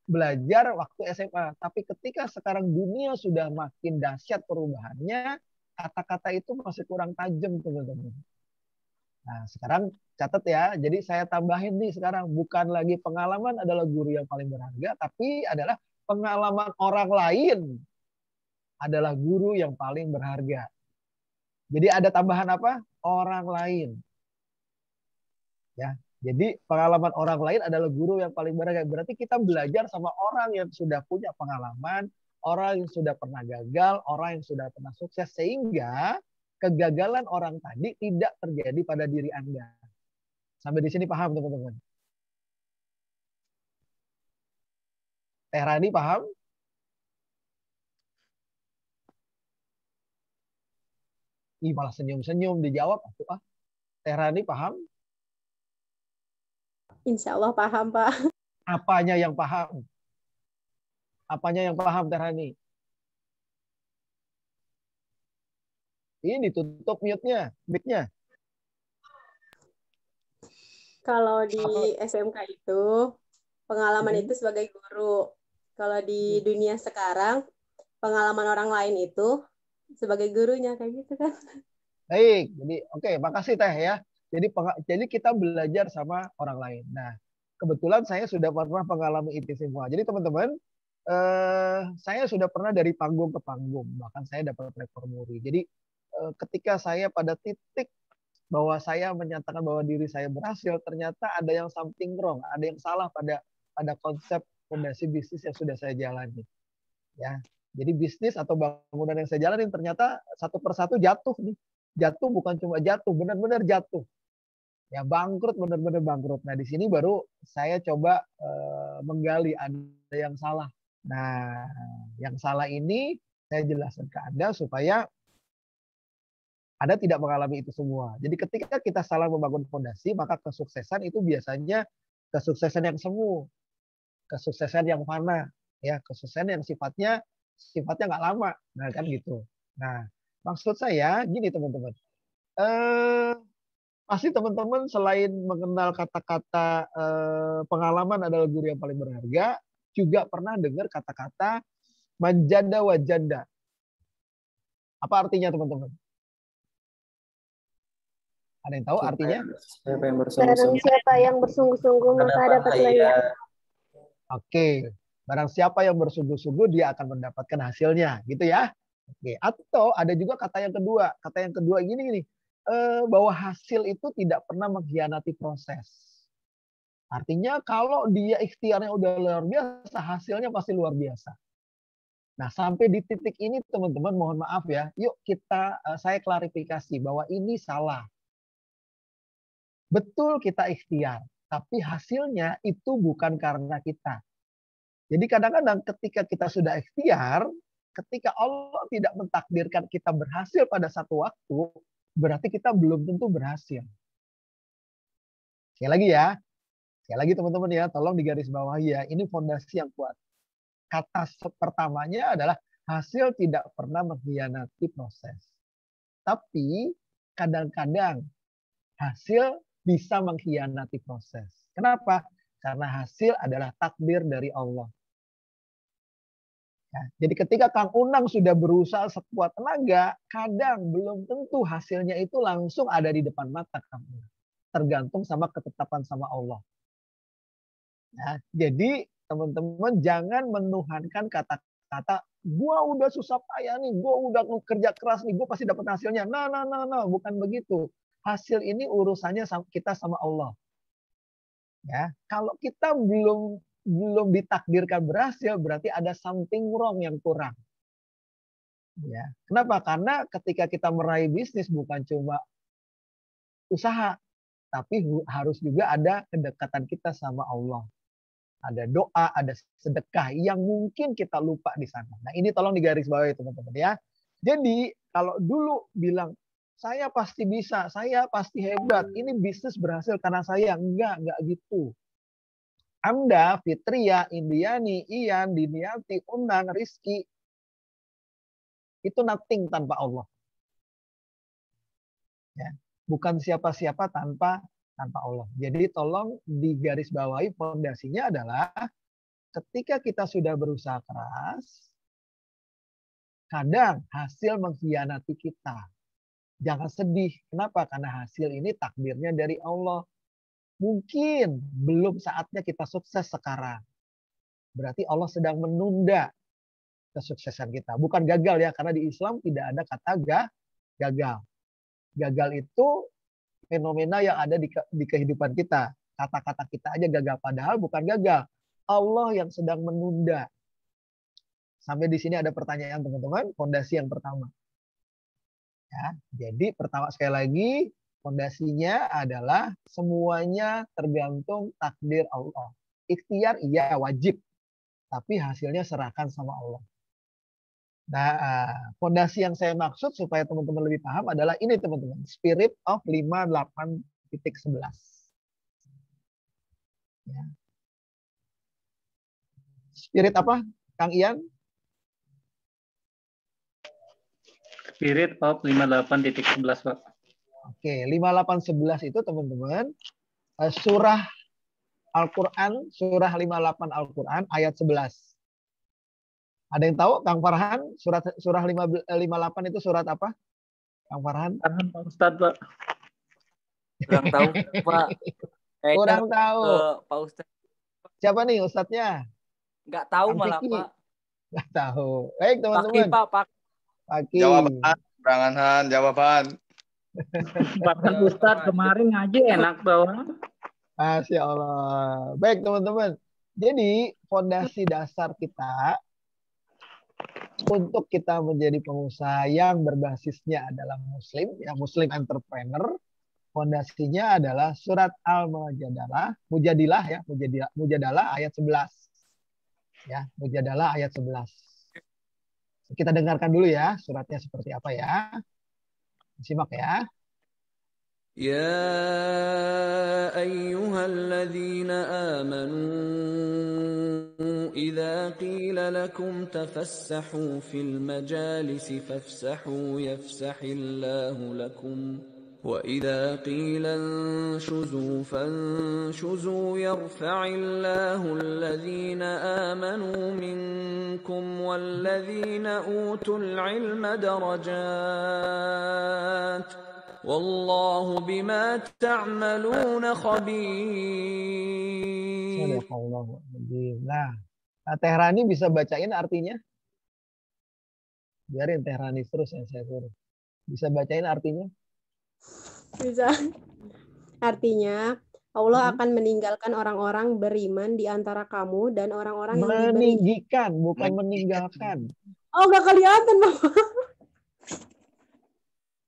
belajar waktu SMA. Tapi ketika sekarang dunia sudah makin dahsyat perubahannya, kata-kata itu masih kurang tajam, teman-teman. Nah, sekarang catat ya. Jadi saya tambahin nih sekarang. Bukan lagi pengalaman adalah guru yang paling berharga, tapi adalah pengalaman orang lain adalah guru yang paling berharga. Jadi ada tambahan apa? Orang lain. Ya. Jadi pengalaman orang lain adalah guru yang paling berharga. Berarti kita belajar sama orang yang sudah punya pengalaman, orang yang sudah pernah gagal, orang yang sudah pernah sukses. Sehingga kegagalan orang tadi tidak terjadi pada diri Anda. Sampai di sini paham teman-teman? Teh Rani paham? Ih, malah senyum-senyum dijawab. Teh Rani paham? Insya Allah paham, Pak. Apanya yang paham? Apanya yang paham, Teh Rani? Ini tutup mute-nya, mic-nya. Kalau di SMK itu, pengalaman itu sebagai guru. Kalau di dunia sekarang, pengalaman orang lain itu sebagai gurunya, kayak gitu kan. Baik, jadi oke, makasih Teh ya. Jadi kita belajar sama orang lain. Nah, kebetulan saya sudah pernah mengalami itu semua. Jadi teman-teman, saya sudah pernah dari panggung ke panggung, bahkan saya dapat rekor muri. Jadi ketika saya pada titik bahwa saya menyatakan bahwa diri saya berhasil, ternyata ada yang something wrong, ada yang salah pada konsep fondasi bisnis yang sudah saya jalani. Ya, jadi bisnis atau bangunan yang saya jalani ternyata satu persatu jatuh nih. Jatuh bukan cuma jatuh, benar-benar jatuh. Ya, bangkrut, benar-benar bangkrut. Nah, di sini baru saya coba menggali ada yang salah. Nah, yang salah ini saya jelaskan ke Anda supaya Anda tidak mengalami itu semua. Jadi ketika kita salah membangun fondasi, maka kesuksesan itu biasanya kesuksesan yang semu, kesuksesan yang fana, ya, kesuksesan yang sifatnya nggak lama. Nah, kan gitu. Nah, maksud saya gini teman-teman. Pasti teman-teman selain mengenal kata-kata pengalaman adalah guru yang paling berharga, juga pernah dengar kata-kata manjanda wajanda. Apa artinya teman-teman? Ada yang tahu artinya? Siapa yang Barang bersungguh-sungguh siapa yang bersungguh-sungguh maka dapat layak. Oke, barang siapa yang bersungguh-sungguh dia akan mendapatkan hasilnya, gitu ya. Oke, atau ada juga kata yang kedua. Kata yang kedua gini, bahwa hasil itu tidak pernah mengkhianati proses. Artinya kalau dia ikhtiarnya udah luar biasa, hasilnya pasti luar biasa. Nah, sampai di titik ini teman-teman mohon maaf ya. Yuk saya klarifikasi bahwa ini salah. Betul kita ikhtiar, tapi hasilnya itu bukan karena kita. Jadi kadang-kadang ketika kita sudah ikhtiar, ketika Allah tidak mentakdirkan kita berhasil pada satu waktu, berarti kita belum tentu berhasil. Sekali lagi ya. Sekali lagi teman-teman ya, tolong digarisbawahi ya. Ini fondasi yang kuat. Kata pertamanya adalah hasil tidak pernah mengkhianati proses. Tapi kadang-kadang hasil bisa mengkhianati proses. Kenapa? Karena hasil adalah takdir dari Allah. Ya, jadi ketika Kang Unang sudah berusaha sekuat tenaga, kadang belum tentu hasilnya itu langsung ada di depan mata Kang Unang. Tergantung sama ketetapan sama Allah. Ya, jadi teman-teman jangan menuhankan kata-kata gua udah susah payah nih, gua udah kerja keras nih, gua pasti dapat hasilnya. Nah, bukan begitu. Hasil ini urusannya kita sama Allah. Ya, kalau kita belum ditakdirkan berhasil, berarti ada something wrong yang kurang. Ya, kenapa? Karena ketika kita meraih bisnis bukan cuma usaha, tapi harus juga ada kedekatan kita sama Allah. Ada doa, ada sedekah yang mungkin kita lupa di sana. Nah, ini tolong digarisbawahi teman-teman ya. Jadi, kalau dulu bilang saya pasti bisa, saya pasti hebat, ini bisnis berhasil karena saya, enggak gitu. Anda, Fitria, Indiani, Ian, Diniati, Unang, Rizky, itu nothing tanpa Allah. Ya, bukan siapa-siapa tanpa Allah. Jadi tolong digarisbawahi fondasinya adalah ketika kita sudah berusaha keras, kadang hasil mengkhianati kita. Jangan sedih. Kenapa? Karena hasil ini takdirnya dari Allah. Mungkin belum saatnya kita sukses sekarang. Berarti Allah sedang menunda kesuksesan kita. Bukan gagal ya, karena di Islam tidak ada kata gagal. Gagal itu fenomena yang ada di kehidupan kita. Kata-kata kita aja gagal, padahal bukan gagal. Allah yang sedang menunda. Sampai di sini ada pertanyaan teman-teman, fondasi yang pertama. Ya, jadi pertama sekali lagi, fondasinya adalah semuanya tergantung takdir Allah. Ikhtiar iya wajib, tapi hasilnya serahkan sama Allah. Nah, fondasi yang saya maksud supaya teman-teman lebih paham adalah ini teman-teman. Spirit of 58.11. Ya. Spirit apa, Kang Ian? Spirit of 58.11, Pak. Oke, 58.11 itu teman-teman surah Al-Quran, surah 58 Al-Quran ayat 11. Ada yang tahu, Kang Farhan, surah 58 itu surat apa? Kang Farhan? Pak Ustadz, Pak. Kurang tahu, Pak. Kurang tahu. Pak Ustadz. Siapa nih Ustadznya? Nggak tahu Kang malah, Kiki. Pak. Nggak tahu. Baik, teman-teman. Pak. Paki. Jawaban, Brangan, jawaban. Bahkan Ustadz kemarin ngaji enak banget. Masya Allah. Baik, teman-teman. Jadi, fondasi dasar kita untuk kita menjadi pengusaha yang berbasisnya adalah Muslim, ya Muslim entrepreneur, fondasinya adalah surat Al-Mujadalah, Mujadalah ayat 11. Ya, Mujadalah ayat 11. Kita dengarkan dulu ya, suratnya seperti apa ya. Simak ya. يا أيها الذين آمنوا إذا قيل لكم تفسحوا في المجالس فافسحوا يفسح الله لكم وإذا قيل انشزوا فانشزوا يرفع الله الذين آمنوا منكم والذين أوتوا العلم درجات Wallahu bima ta'maluna khabir. Nah, Teh Rani bisa bacain artinya? Biarin Teh Rani terus yang saya suruh. Bisa bacain artinya? Bisa. Artinya, Allah akan meninggalkan orang-orang beriman di antara kamu dan orang-orang yang diberi. Meninggikan, bukan meninggalkan. Oh, nggak kelihatan, Bapak.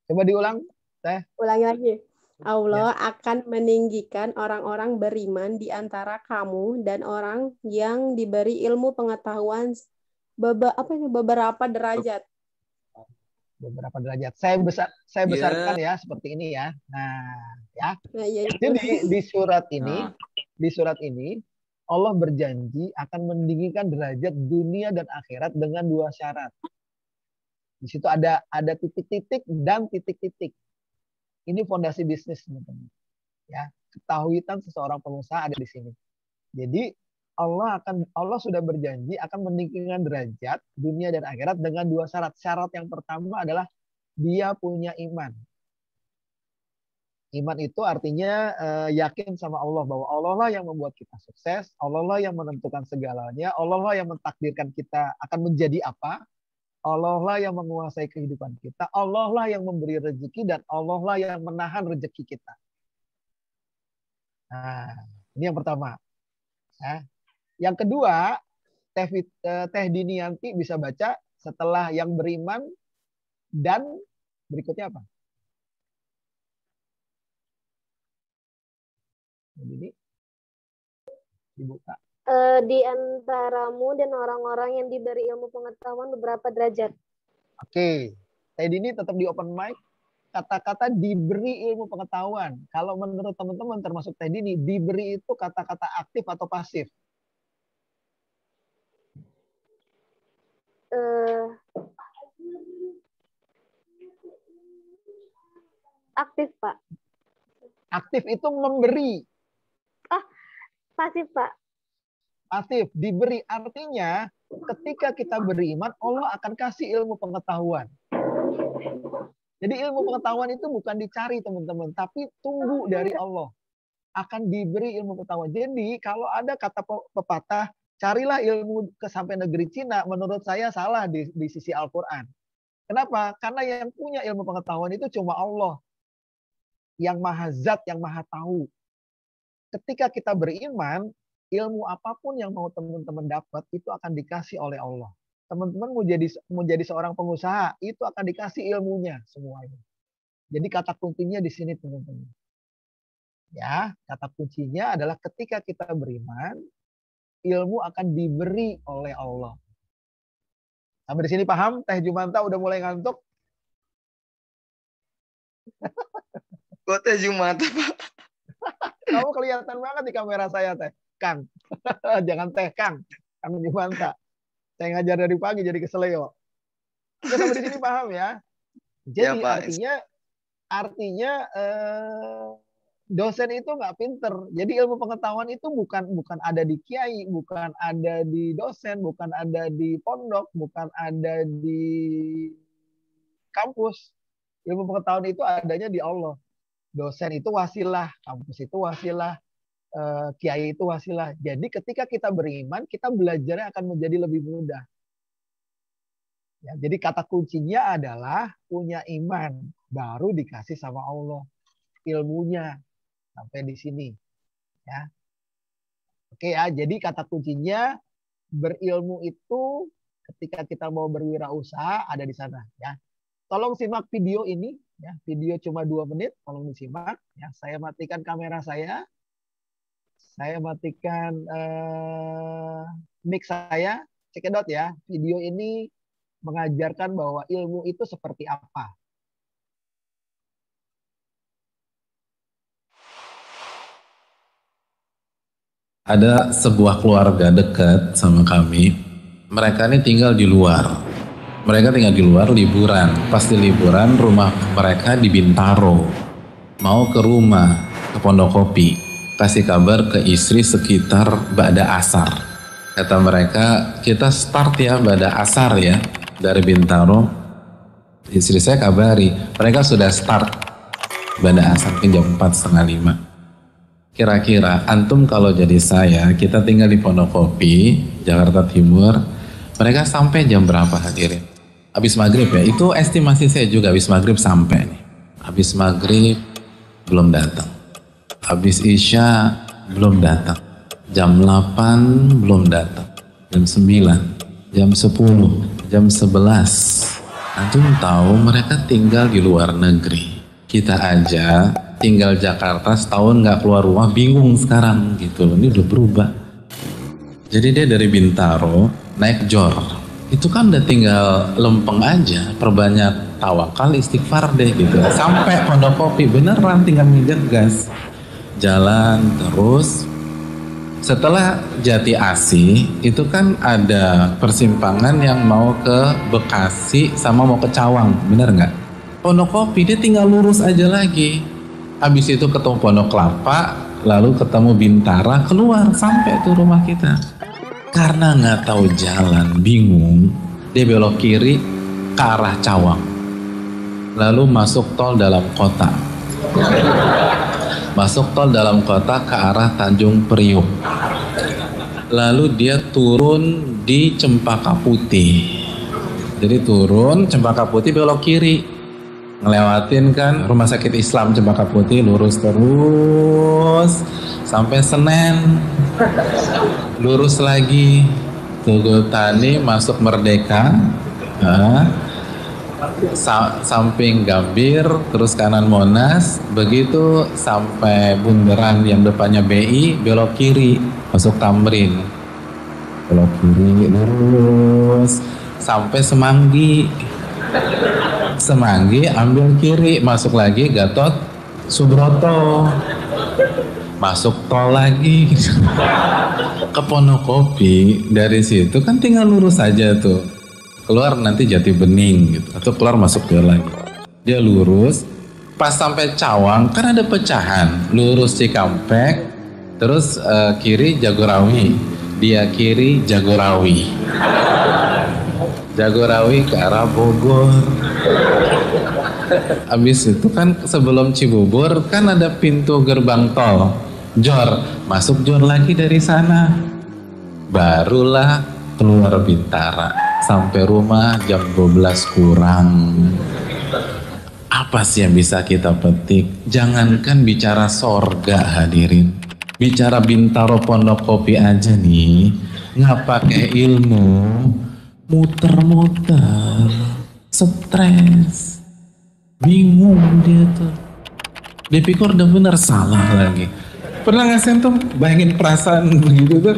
Coba diulang, Teh. Ulangi lagi. Allah akan meninggikan orang-orang beriman di antara kamu dan orang yang diberi ilmu pengetahuan beberapa derajat. Beberapa derajat. Saya besarkan ya seperti ini ya. Nah, ya. Nah, iya, Jadi di surat ini Allah berjanji akan meninggikan derajat dunia dan akhirat dengan 2 syarat. Di situ ada titik-titik dan titik-titik. Ini fondasi bisnis, teman-teman. Ya, ketahuitan seseorang pengusaha ada di sini. Jadi Allah sudah berjanji akan meninggikan derajat dunia dan akhirat dengan 2 syarat. Syarat yang pertama adalah dia punya iman. Iman itu artinya yakin sama Allah bahwa Allah lah yang membuat kita sukses, Allah lah yang menentukan segalanya, Allah lah yang mentakdirkan kita akan menjadi apa, Allah lah yang menguasai kehidupan kita, Allah lah yang memberi rezeki, dan Allah lah yang menahan rezeki kita. Nah, ini yang pertama. Nah, yang kedua, Teh Dinianti bisa baca setelah yang beriman dan berikutnya apa? Ini dibuka. Di antaramu dan orang-orang yang diberi ilmu pengetahuan beberapa derajat. Oke. Teh Dini tetap di open mic. Kata-kata diberi ilmu pengetahuan. Kalau menurut teman-teman termasuk Teh Dini, diberi itu kata-kata aktif atau pasif? Aktif, Pak. Aktif itu memberi. Pasif, Pak. Pasif, diberi. Artinya ketika kita beriman, Allah akan kasih ilmu pengetahuan. Jadi ilmu pengetahuan itu bukan dicari, teman-teman, tapi tunggu dari Allah. Akan diberi ilmu pengetahuan. Jadi kalau ada kata pepatah, carilah ilmu sampai negeri Cina, menurut saya salah di sisi Al-Quran. Kenapa? Karena yang punya ilmu pengetahuan itu cuma Allah. Yang maha zat, yang maha tahu. Ketika kita beriman, ilmu apapun yang mau teman-teman dapat, itu akan dikasih oleh Allah. Teman-teman mau jadi seorang pengusaha, itu akan dikasih ilmunya semuanya. Jadi kata kuncinya di sini, teman-teman. Ya, kata kuncinya adalah ketika kita beriman, ilmu akan diberi oleh Allah. Sampai di sini paham? Teh Jumanta udah mulai ngantuk? Kok Teh Jumanta, Pak? Kamu kelihatan banget di kamera saya, Teh. Kang. Jangan Teh, Kang. Kang Jumanta. Saya ngajar dari pagi jadi keseleo. Oke, sampai di sini paham ya? Jadi Ya, Pak. artinya dosen itu nggak pinter. Jadi ilmu pengetahuan itu bukan ada di kiai, bukan ada di dosen, bukan ada di pondok, bukan ada di kampus. Ilmu pengetahuan itu adanya di Allah. Dosen itu wasilah, kampus itu wasilah, kiai itu wasilah. Jadi ketika kita beriman, kita belajarnya akan menjadi lebih mudah. Ya, jadi kata kuncinya adalah punya iman, baru dikasih sama Allah ilmunya. Sampai di sini. Ya. Oke ya, jadi kata kuncinya berilmu itu ketika kita mau berwirausaha ada di sana. Ya. Tolong simak video ini. Ya, video cuma 2 menit, tolong disimak. Ya, saya matikan kamera saya. Saya matikan mic saya. Cekidot ya. Video ini mengajarkan bahwa ilmu itu seperti apa. Ada sebuah keluarga dekat sama kami. Mereka ini tinggal di luar. Mereka tinggal di luar liburan. Pasti liburan, rumah mereka di Bintaro. Mau ke rumah, ke Pondokopi. Kasih kabar ke istri sekitar ba'da asar. Kata mereka, kita start ya ba'da asar ya. Dari Bintaro. Istri saya kabari, mereka sudah start ba'da asar ke jam 4:30. Kira-kira antum kalau jadi saya, kita tinggal di Pondokopi, Jakarta Timur. Mereka sampai jam berapa hadirin? Habis maghrib ya, itu estimasi saya juga habis maghrib sampai nih. Habis maghrib belum datang. Habis Isya belum datang. Jam 8 belum datang. Jam 9, jam 10, jam 11. Antum tahu mereka tinggal di luar negeri. Kita aja tinggal Jakarta setahun nggak keluar rumah bingung sekarang gitu. Ini udah berubah. Jadi dia dari Bintaro naik Jor. Itu kan udah tinggal lempeng aja, perbanyak tawakal istighfar deh gitu. Sampai Pondok Kopi beneran tinggal nginjek gas. Jalan terus. Setelah Jati Asih itu kan ada persimpangan yang mau ke Bekasi sama mau ke Cawang, bener nggak? Pondok Kopi dia tinggal lurus aja lagi. Habis itu ketemu Pondok Kelapa, lalu ketemu Bintara, keluar sampai tuh rumah kita. Karena nggak tahu jalan, bingung, dia belok kiri ke arah Cawang, lalu masuk tol dalam kota. Masuk tol dalam kota ke arah Tanjung Priuk. Lalu dia turun di Cempaka Putih. Jadi turun Cempaka Putih belok kiri. Ngelewatin kan Rumah Sakit Islam Cempaka Putih, lurus terus sampai Senen. Lurus lagi Tugu Tani masuk Merdeka. Samping Gambir, terus kanan Monas, begitu sampai bundaran yang depannya BI, belok kiri, masuk Tamrin, belok kiri, lurus, sampai Semanggi, ambil kiri, masuk lagi Gatot Subroto, masuk tol lagi, ke Ponorogo. Dari situ kan tinggal lurus aja tuh. Keluar nanti Jati Bening gitu, atau keluar masuk dia lagi. Dia lurus, pas sampai Cawang kan ada pecahan, lurus Cikampek, terus kiri Jagorawi, dia kiri Jagorawi, Jagorawi ke arah Bogor. Habis itu kan sebelum Cibubur kan ada pintu gerbang tol Jor, masuk Jor lagi dari sana, barulah keluar Bintara. Sampai rumah jam 12 kurang. Apa sih yang bisa kita petik? Jangankan bicara sorga hadirin, bicara Bintaro Pondok Kopi aja nih, nggak pakai ilmu, muter-muter, stres, bingung dia tuh. Dia pikir udah bener, salah lagi. Pernah nggak sih tuh bayangin perasaan begitu tuh?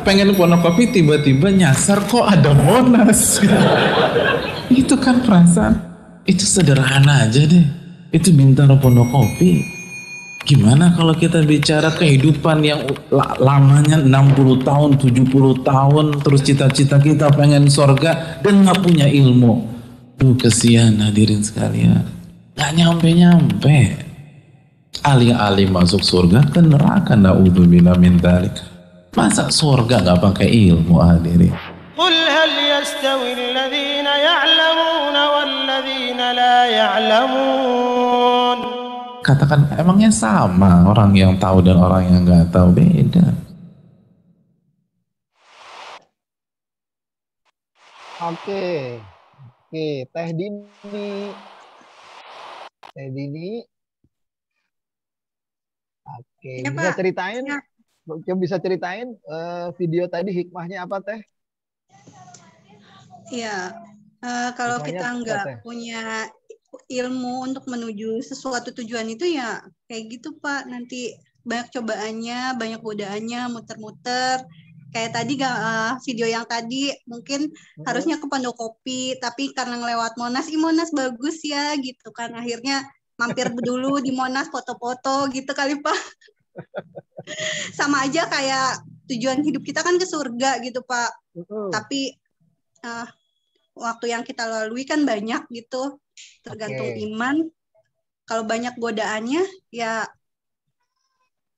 Pengen Pondok Kopi tiba-tiba nyasar kok ada Monas. Itu kan perasaan. Itu sederhana aja deh. Itu Bintaro Pondok Kopi. Gimana kalau kita bicara kehidupan yang lamanya 60 tahun, 70 tahun, terus cita-cita kita pengen surga dan nggak punya ilmu. Duh, kesian hadirin sekalian. Nggak nyampe-nyampe. Alih-alih masuk surga ke neraka, na'udzubillah min dzalik. Masa surga nggak pakai ilmu hadirin? Qul hal yastawi alladhina ya'lamun walladhina la ya'lamun. Katakan, emangnya sama orang yang tahu dan orang yang nggak tahu? Beda. Oke, Teh Dini. Oke, Ya, bisa Pak. ceritain? Ya. Bisa ceritain video tadi hikmahnya apa, Teh? Iya, kalau Hikmahnya kita apa, nggak Teh? punya ilmu untuk menuju sesuatu tujuan itu ya kayak gitu Pak. Nanti banyak cobaannya, banyak godaannya, muter-muter. Kayak tadi video yang tadi mungkin harusnya ke Pondok Kopi, tapi karena ngelewat Monas, Monas bagus ya gitu kan. Akhirnya mampir dulu di Monas foto-foto gitu kali Pak. Sama aja kayak tujuan hidup kita kan ke surga gitu Pak. Tapi waktu yang kita lalui kan banyak gitu, tergantung iman. Kalau banyak godaannya ya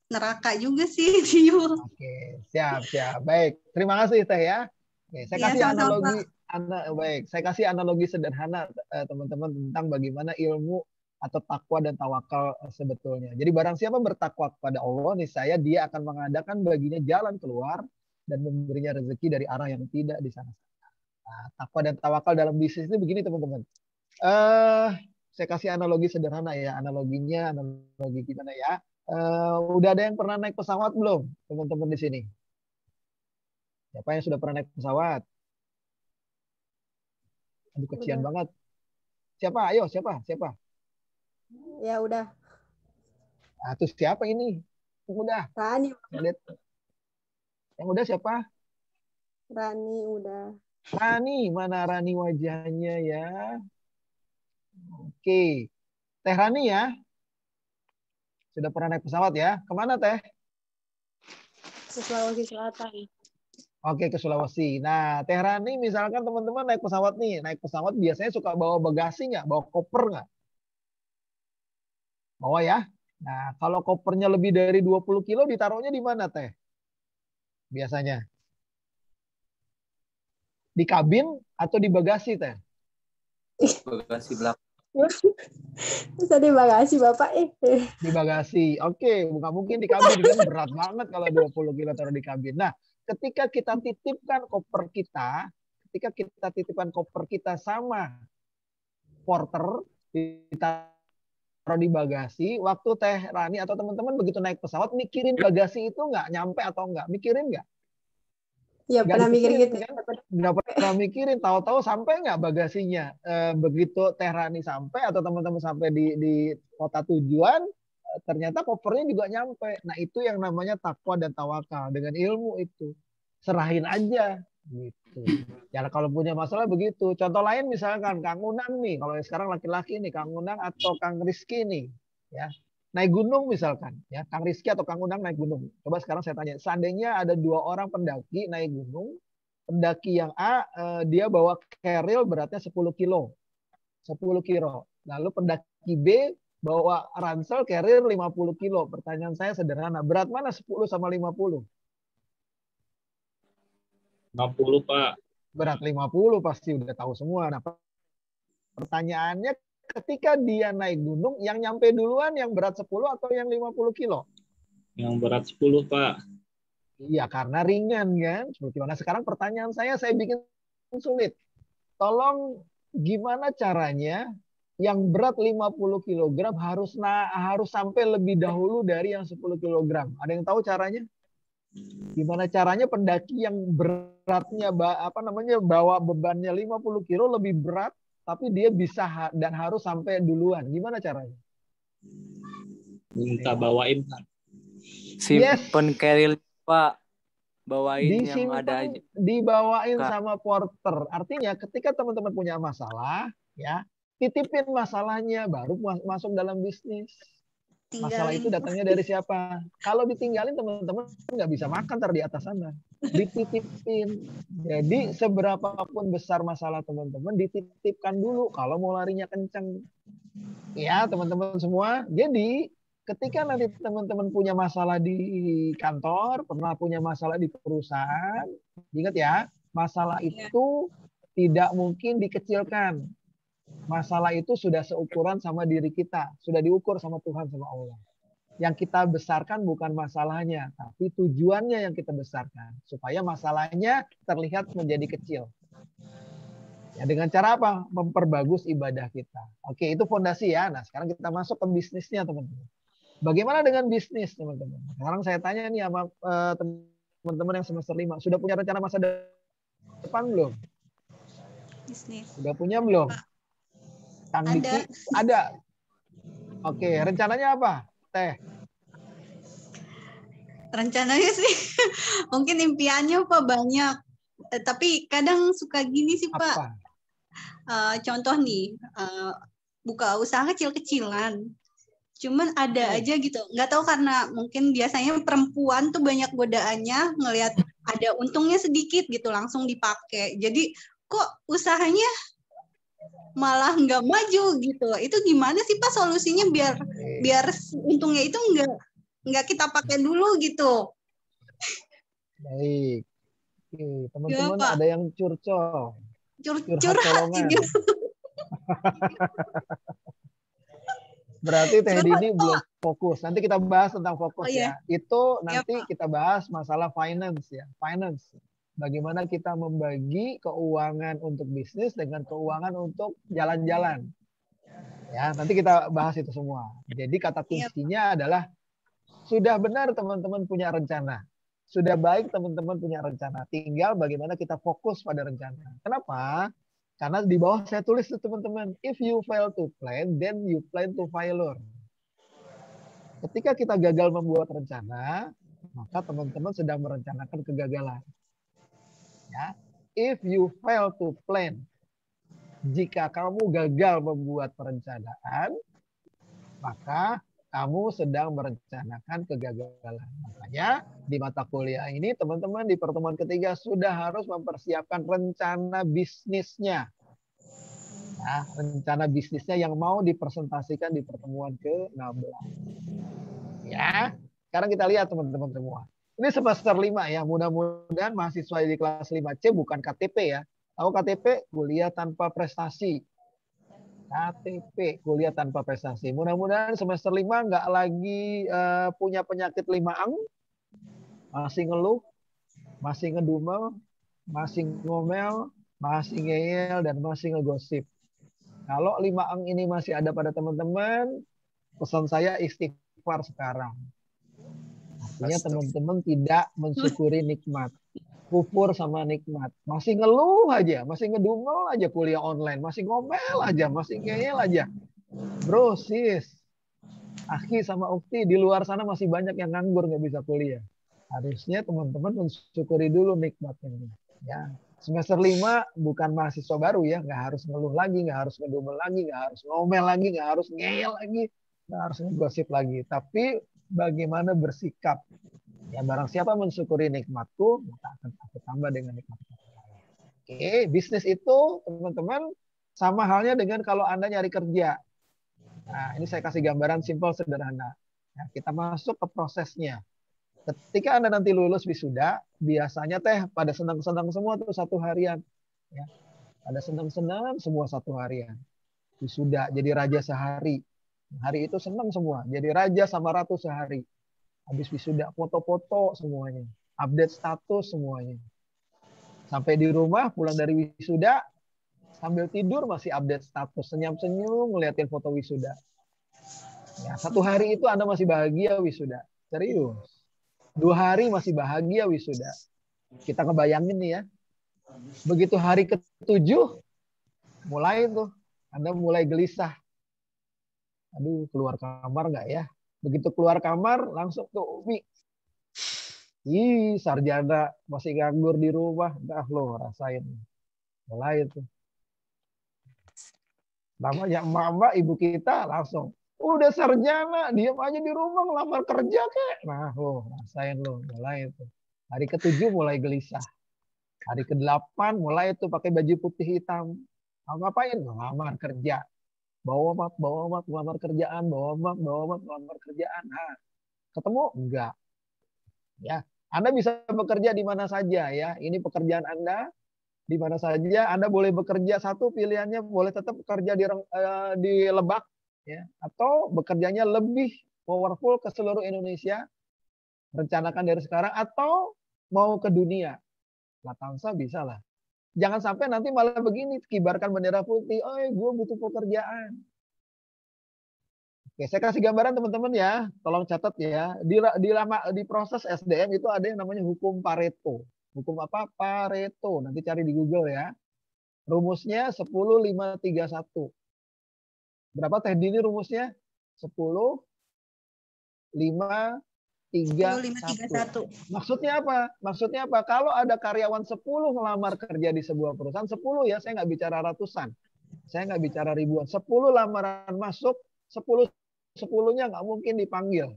neraka juga sih. Oke, siap. Baik, terima kasih Teh ya. Oke, saya kasih analogi. Baik, saya kasih analogi sederhana teman-teman tentang bagaimana ilmu atau takwa dan tawakal sebetulnya. Jadi barang siapa bertakwa kepada Allah, niscaya dia akan mengadakan baginya jalan keluar dan memberinya rezeki dari arah yang tidak di sana. Nah, takwa dan tawakal dalam bisnis itu begini teman-teman. Saya kasih analogi sederhana ya. Analogi gimana ya? Udah ada yang pernah naik pesawat belum, teman-teman di sini? Siapa yang sudah pernah naik pesawat? Aduh, kecian Udah. banget. Siapa? Ayo, siapa? Siapa? Ya udah. Nah, terus siapa ini? Yang udah. Rani. Yang udah siapa? Rani udah. Rani, mana Rani wajahnya ya? Oke. Teh Rani ya? Sudah pernah naik pesawat ya? Kemana Teh? Ke Sulawesi Selatan. Oke, ke Sulawesi. Nah, Teh Rani misalkan teman-teman naik pesawat nih. Naik pesawat biasanya suka bawa bagasi nggak? Bawa koper nggak? Bawa ya? Nah, kalau kopernya lebih dari 20 kilo ditaruhnya di mana Teh? Biasanya? Di kabin atau di bagasi Teh? Bagasi belakang. Tadi bagasi Bapak Di bagasi. Oke, bukan mungkin di kabin kan berat banget kalau 20 kilo taruh di kabin. Nah, ketika kita titipkan koper kita, sama porter ditaruh di bagasi, waktu Teh Rani atau teman-teman begitu naik pesawat mikirin bagasi itu nggak nyampe atau nggak? Mikirin nggak? Ya Nggak pernah mikir dipikirin, gitu. kan? Nggak pernah mikirin, tahu-tahu sampai nggak bagasinya. Begitu Teh Rani sampai atau teman-teman sampai di kota tujuan, ternyata kopernya juga nyampe. Nah, itu yang namanya takwa dan tawakal. Dengan ilmu itu serahin aja gitu. Ya kalau punya masalah begitu. Contoh lain misalkan Kang Unang nih, kalau sekarang laki-laki nih Kang Unang atau Kang Rizky nih, ya. Naik gunung misalkan, ya Kang Rizky atau Kang Unang naik gunung. Coba sekarang saya tanya, seandainya ada 2 orang pendaki naik gunung, pendaki yang A dia bawa keril beratnya 10 kilo. 10 kilo. Lalu pendaki B bawa ransel keril 50 kilo. Pertanyaan saya sederhana, berat mana 10 sama 50? 50 Pak. Berat 50 pasti udah tahu semua. Nah, pertanyaannya ketika dia naik gunung, yang nyampe duluan yang berat 10 atau yang 50 kilo? Yang berat 10 Pak. Iya, karena ringan kan. Nah, sekarang pertanyaan saya bikin sulit. Tolong gimana caranya yang berat 50 kg harus sampai lebih dahulu dari yang 10 kg? Ada yang tahu caranya? Gimana caranya pendaki yang beratnya bawa bebannya 50 kilo lebih berat tapi dia bisa dan harus sampai duluan? Gimana caranya? Minta bawain Pak. Simpen keril Pak. Bawain yang Disimpan, ada aja. Dibawain Kak. sama porter. Artinya ketika teman-teman punya masalah, ya titipin masalahnya, baru masuk dalam bisnis. Masalah itu datangnya dari siapa? Kalau ditinggalin teman-teman nggak bisa makan di atas sana. Dititipin. Jadi seberapapun besar masalah teman-teman dititipkan dulu kalau mau larinya kencang. Ya teman-teman semua. Jadi ketika nanti teman-teman punya masalah di kantor, pernah punya masalah di perusahaan, ingat ya, masalah itu tidak mungkin dikecilkan. Masalah itu sudah seukuran sama diri kita, sudah diukur sama Tuhan, sama Allah. Yang kita besarkan bukan masalahnya, tapi tujuannya yang kita besarkan, supaya masalahnya terlihat menjadi kecil. Ya, dengan cara apa? Memperbagus ibadah kita. Oke, itu fondasi ya. Nah, sekarang kita masuk ke bisnisnya, teman-teman. Bagaimana dengan bisnis, teman-teman? Sekarang saya tanya nih sama teman-teman yang semester 5, sudah punya rencana masa depan belum? Bisnis. Sudah punya belum? Kang Diki ada. Oke, rencananya apa, Teh? Rencananya sih mungkin impiannya Pak banyak. Tapi kadang suka gini sih Pak. Contoh nih, buka usaha kecil-kecilan. Cuman ada aja gitu. Nggak tahu karena mungkin biasanya perempuan tuh banyak godaannya, ngelihat ada untungnya sedikit gitu langsung dipakai. Jadi kok usahanya malah nggak maju gitu. Itu gimana sih Pak solusinya biar untungnya itu nggak kita pakai dulu gitu. Baik. Oke, teman-teman ada yang curhat tolongan. Berarti Teh Dini belum fokus. Nanti kita bahas tentang fokus ya. Itu nanti kita bahas masalah finance ya. Finance. Bagaimana kita membagi keuangan untuk bisnis dengan keuangan untuk jalan-jalan. Ya, nanti kita bahas itu semua. Jadi kata kuncinya adalah Sudah benar teman-teman punya rencana. Sudah baik teman-teman punya rencana. Tinggal bagaimana kita fokus pada rencana. Kenapa? Karena di bawah saya tulis tuh teman-teman, if you fail to plan, then you plan to failure. Ketika kita gagal membuat rencana, maka teman-teman sedang merencanakan kegagalan. Ya. If you fail to plan, jika kamu gagal membuat perencanaan, maka kamu sedang merencanakan kegagalan. Makanya di mata kuliah ini teman-teman di pertemuan ketiga sudah harus mempersiapkan rencana bisnisnya. Nah, rencana bisnisnya yang mau dipresentasikan di pertemuan ke-16. Ya, sekarang kita lihat teman-teman semua. Ini semester 5 ya, mudah-mudahan mahasiswa di kelas 5C bukan KTP ya. Tahu KTP? Kuliah tanpa prestasi. KTP, kuliah tanpa prestasi. Mudah-mudahan semester 5 nggak lagi punya penyakit 5 ang, masih ngeluh, masih ngedumel, masih ngomel, masih ngeyel, dan masih ngegosip. Kalau 5 ang ini masih ada pada teman-teman, pesan saya istighfar sekarang. Artinya teman-teman tidak mensyukuri nikmat. Kufur sama nikmat. Masih ngeluh aja, masih ngedumel aja kuliah online, masih ngomel aja, masih ngeyel aja. Bro, sis, Aki sama Ukti, di luar sana masih banyak yang nganggur nggak bisa kuliah. Harusnya teman-teman mensyukuri dulu nikmatnya. Ya, semester 5 bukan mahasiswa baru ya, nggak harus ngeluh lagi, nggak harus ngedumel lagi, nggak harus ngomel lagi, nggak harus ngeyel lagi, nggak harus ngegosip lagi. Tapi bagaimana bersikap? Ya, barang siapa mensyukuri nikmatku, maka akan aku tambah dengan nikmat. Oke, bisnis itu teman-teman sama halnya dengan kalau Anda nyari kerja. Nah, ini saya kasih gambaran simpel sederhana. Ya, kita masuk ke prosesnya. Ketika Anda nanti lulus wisuda, biasanya pada senang-senang semua tuh 1 harian. Ya, pada senang-senang semua 1 harian. Wisuda jadi raja sehari. Hari itu senang semua, jadi raja sama ratu sehari. Habis wisuda foto-foto semuanya, update status semuanya. Sampai di rumah pulang dari wisuda sambil tidur masih update status, senyum-senyum ngeliatin foto wisuda. Ya, 1 hari itu Anda masih bahagia wisuda, serius. 2 hari masih bahagia wisuda. Kita ngebayangin nih ya. Begitu hari ke-7 mulai tuh Anda mulai gelisah. Aduh, keluar kamar nggak ya? Begitu keluar kamar, langsung tuh Umi. Ih, sarjana masih nganggur di rumah. Dah lo rasain. Mulai itu. Namanya emak-emak ibu kita langsung. Udah sarjana, diam aja di rumah ngelamar kerja kek. Nah, lo rasain lo. Mulai itu. Hari ke-7 mulai gelisah. Hari ke-8 mulai itu pakai baju putih hitam. Ngapain? Ngelamar kerja. Bawa map, ngelamar kerjaan, bawa map, ngelamar kerjaan. Nah, ketemu? Enggak. Ya, Anda bisa bekerja di mana saja ya. Ini pekerjaan Anda di mana saja. Anda boleh bekerja satu pilihannya boleh tetap bekerja di Lebak ya, atau bekerjanya lebih powerful ke seluruh Indonesia. Rencanakan dari sekarang atau mau ke dunia. Latansa bisa lah. Jangan sampai nanti malah begini, kibarkan bendera putih. Oh, gue butuh pekerjaan. Oke, saya kasih gambaran teman-teman ya. Tolong catat ya. Di proses SDM itu ada yang namanya hukum Pareto. Hukum apa? Pareto. Nanti cari di Google ya. Rumusnya 10-5-3-1. Berapa Teh Dini rumusnya? 10-5-3-1. 10-5-3-1. Maksudnya apa? Maksudnya apa? Kalau ada karyawan 10 ngelamar kerja di sebuah perusahaan, 10 ya, saya nggak bicara ratusan. Saya nggak bicara ribuan. 10 lamaran masuk, 10-10-nya nggak mungkin dipanggil.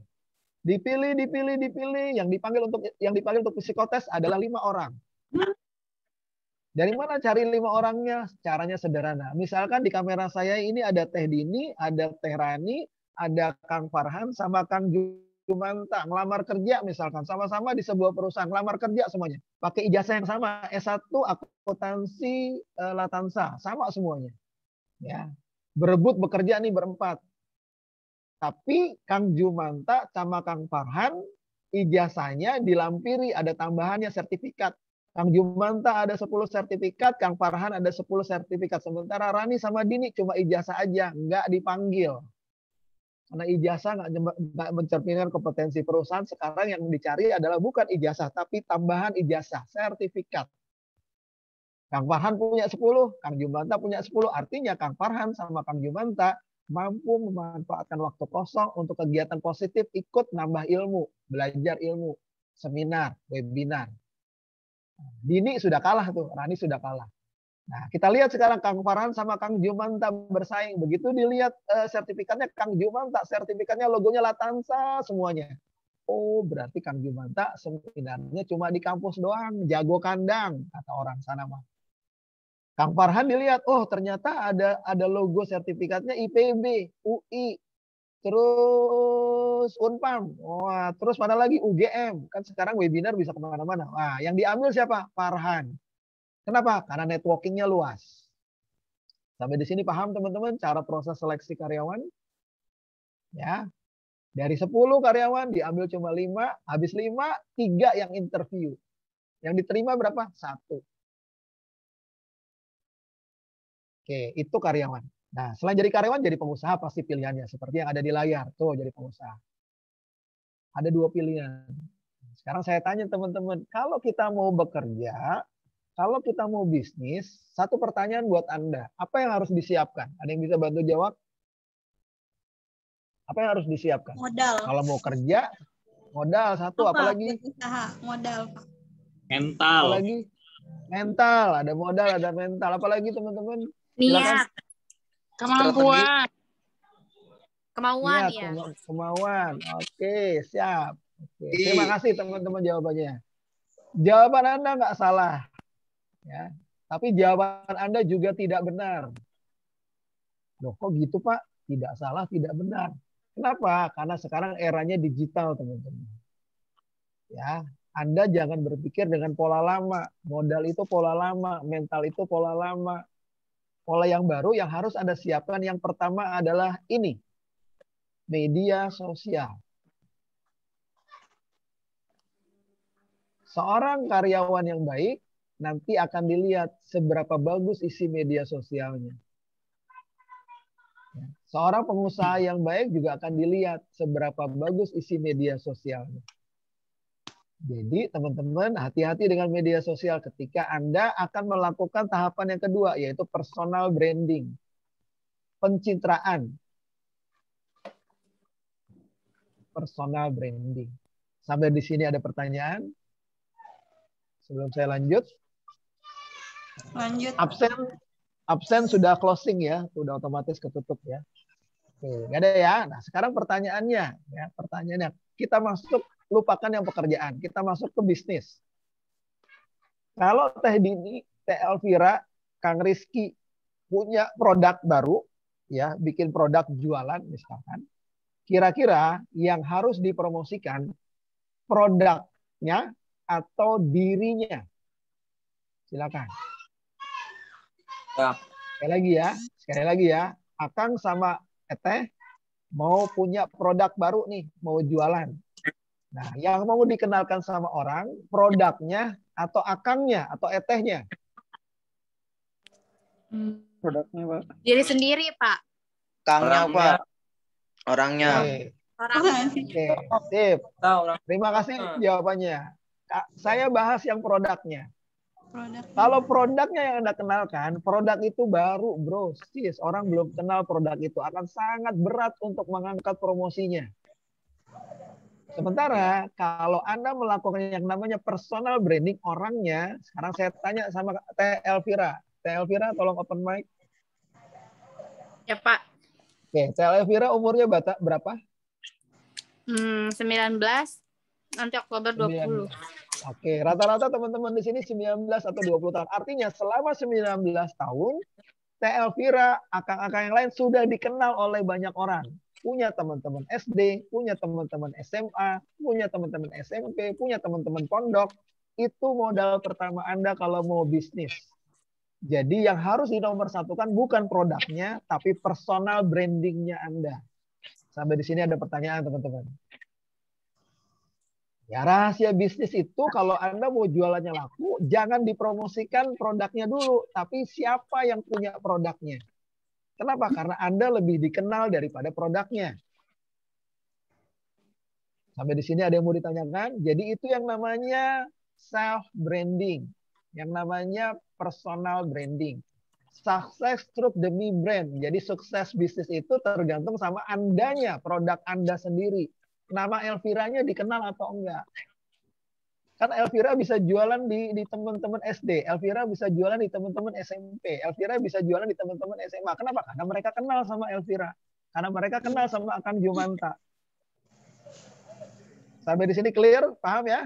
Dipilih. Yang dipanggil untuk psikotes adalah 5 orang. Dari mana cari 5 orangnya? Caranya sederhana. Misalkan di kamera saya ini ada Teh Dini, ada Teh Rani, ada Kang Farhan, sama Kang Jumanta ngelamar kerja misalkan sama-sama di sebuah perusahaan ngelamar kerja semuanya pakai ijazah yang sama S1 akuntansi Latansa sama semuanya ya berebut bekerja nih berempat tapi Kang Jumanta sama Kang Farhan ijazahnya dilampiri ada tambahannya sertifikat Kang Jumanta ada 10 sertifikat Kang Farhan ada 10 sertifikat sementara Rani sama Dini cuma ijazah aja nggak dipanggil Karena ijazah nggak mencerminkan kompetensi perusahaan. Sekarang yang dicari adalah bukan ijazah, tapi tambahan ijazah, sertifikat. Kang Farhan punya 10, Kang Jumanta punya 10. Artinya Kang Farhan sama Kang Jumanta mampu memanfaatkan waktu kosong untuk kegiatan positif, ikut nambah ilmu, belajar ilmu, seminar, webinar. Dini sudah kalah tuh, Rani sudah kalah. Nah, kita lihat sekarang Kang Farhan sama Kang Jumanta bersaing. Begitu dilihat sertifikatnya Kang Jumanta, sertifikatnya logonya Latansa semuanya. Oh, berarti Kang Jumanta seminarnya cuma di kampus doang, jago kandang kata orang sana mah. Kang Farhan dilihat, oh ternyata ada logo sertifikatnya IPB, UI, terus Unpam, wah, terus mana lagi UGM. Kan sekarang webinar bisa kemana-mana. Wah, yang diambil siapa? Farhan. Kenapa? Karena networkingnya luas. Sampai di sini paham teman-teman cara proses seleksi karyawan? Ya, dari 10 karyawan diambil cuma 5, habis 5, 3 yang interview. Yang diterima berapa? 1. Oke, itu karyawan. Nah, selain jadi karyawan, jadi pengusaha pasti pilihannya. Seperti yang ada di layar. Tuh, jadi pengusaha. Ada 2 pilihan. Sekarang saya tanya teman-teman, kalau kita mau bekerja, kalau kita mau bisnis, satu pertanyaan buat Anda. Apa yang harus disiapkan? Ada yang bisa bantu jawab? Apa yang harus disiapkan? Modal. Kalau mau kerja, modal satu. Apalagi? Usaha, modal, Pak. Mental. Apalagi? Mental. Ada modal, ada mental. Apalagi teman-teman? Niat. Kemampuan. Kemauan Niat, ya. Kemauan. Oke, siap. Oke. Terima kasih teman-teman jawabannya. Jawaban Anda nggak salah. Ya, tapi jawaban Anda juga tidak benar. Loh, kok gitu Pak? Tidak salah, tidak benar. Kenapa? Karena sekarang eranya digital, teman-teman. Ya, Anda jangan berpikir dengan pola lama. Modal itu pola lama, mental itu pola lama. Pola yang baru yang harus Anda siapkan yang pertama adalah ini. Media sosial. Seorang karyawan yang baik nanti akan dilihat seberapa bagus isi media sosialnya. Seorang pengusaha yang baik juga akan dilihat seberapa bagus isi media sosialnya. Jadi teman-teman hati-hati dengan media sosial ketika Anda akan melakukan tahapan yang kedua, yaitu personal branding. Pencitraan. Personal branding. Sampai di sini ada pertanyaan? Sebelum saya lanjut. Lanjut. Absen sudah closing ya, sudah otomatis ketutup ya. Oke, nggak ada ya. Nah, sekarang pertanyaannya, ya, pertanyaannya kita masuk, lupakan yang pekerjaan, kita masuk ke bisnis. Kalau Teh Dini, Teh Elvira, Kang Rizky punya produk baru, ya, bikin produk jualan misalkan, kira-kira yang harus dipromosikan produknya atau dirinya? Silakan. Ya. Sekali lagi ya, Akang sama Eteh mau punya produk baru nih, mau jualan. Nah, yang mau dikenalkan sama orang, produknya atau akangnya atau etehnya? Produknya, Pak. Diri sendiri, Pak. Kangnya, Pak. Orangnya. Oke, sip. Terima kasih jawabannya. Saya bahas yang produknya. Kalau produknya yang Anda kenalkan, produk itu baru, bro. Sis, orang belum kenal produk itu. Akan sangat berat untuk mengangkat promosinya. Sementara kalau Anda melakukan yang namanya personal branding orangnya, sekarang saya tanya sama Teh Elvira. Teh Elvira, tolong open mic. Ya, Pak. Oke, Teh Elvira umurnya berapa? 19, nanti Oktober 20. Oke, rata-rata teman-teman di sini 19 atau 20 tahun. Artinya selama 19 tahun, Teh Elvira, akang-akang yang lain sudah dikenal oleh banyak orang. Punya teman-teman SD, punya teman-teman SMA, punya teman-teman SMP, punya teman-teman pondok. Itu modal pertama Anda kalau mau bisnis. Jadi yang harus dinomorsatukan bukan produknya, tapi personal brandingnya Anda. Sampai di sini ada pertanyaan teman-teman. Ya, rahasia bisnis itu kalau Anda mau jualannya laku, jangan dipromosikan produknya dulu, tapi siapa yang punya produknya. Kenapa? Karena Anda lebih dikenal daripada produknya. Sampai di sini ada yang mau ditanyakan? Jadi itu yang namanya self branding, yang namanya personal branding. Sukses through demi brand. Jadi sukses bisnis itu tergantung sama Andanya, produk Anda sendiri. Nama Elviranya dikenal atau enggak? Kan Elvira bisa jualan di teman-teman SD, Elvira bisa jualan di teman-teman SMP, Elvira bisa jualan di teman-teman SMA. Kenapa? Karena mereka kenal sama Elvira. Karena mereka kenal sama Akan Jumanta. Sampai di sini clear? Paham ya?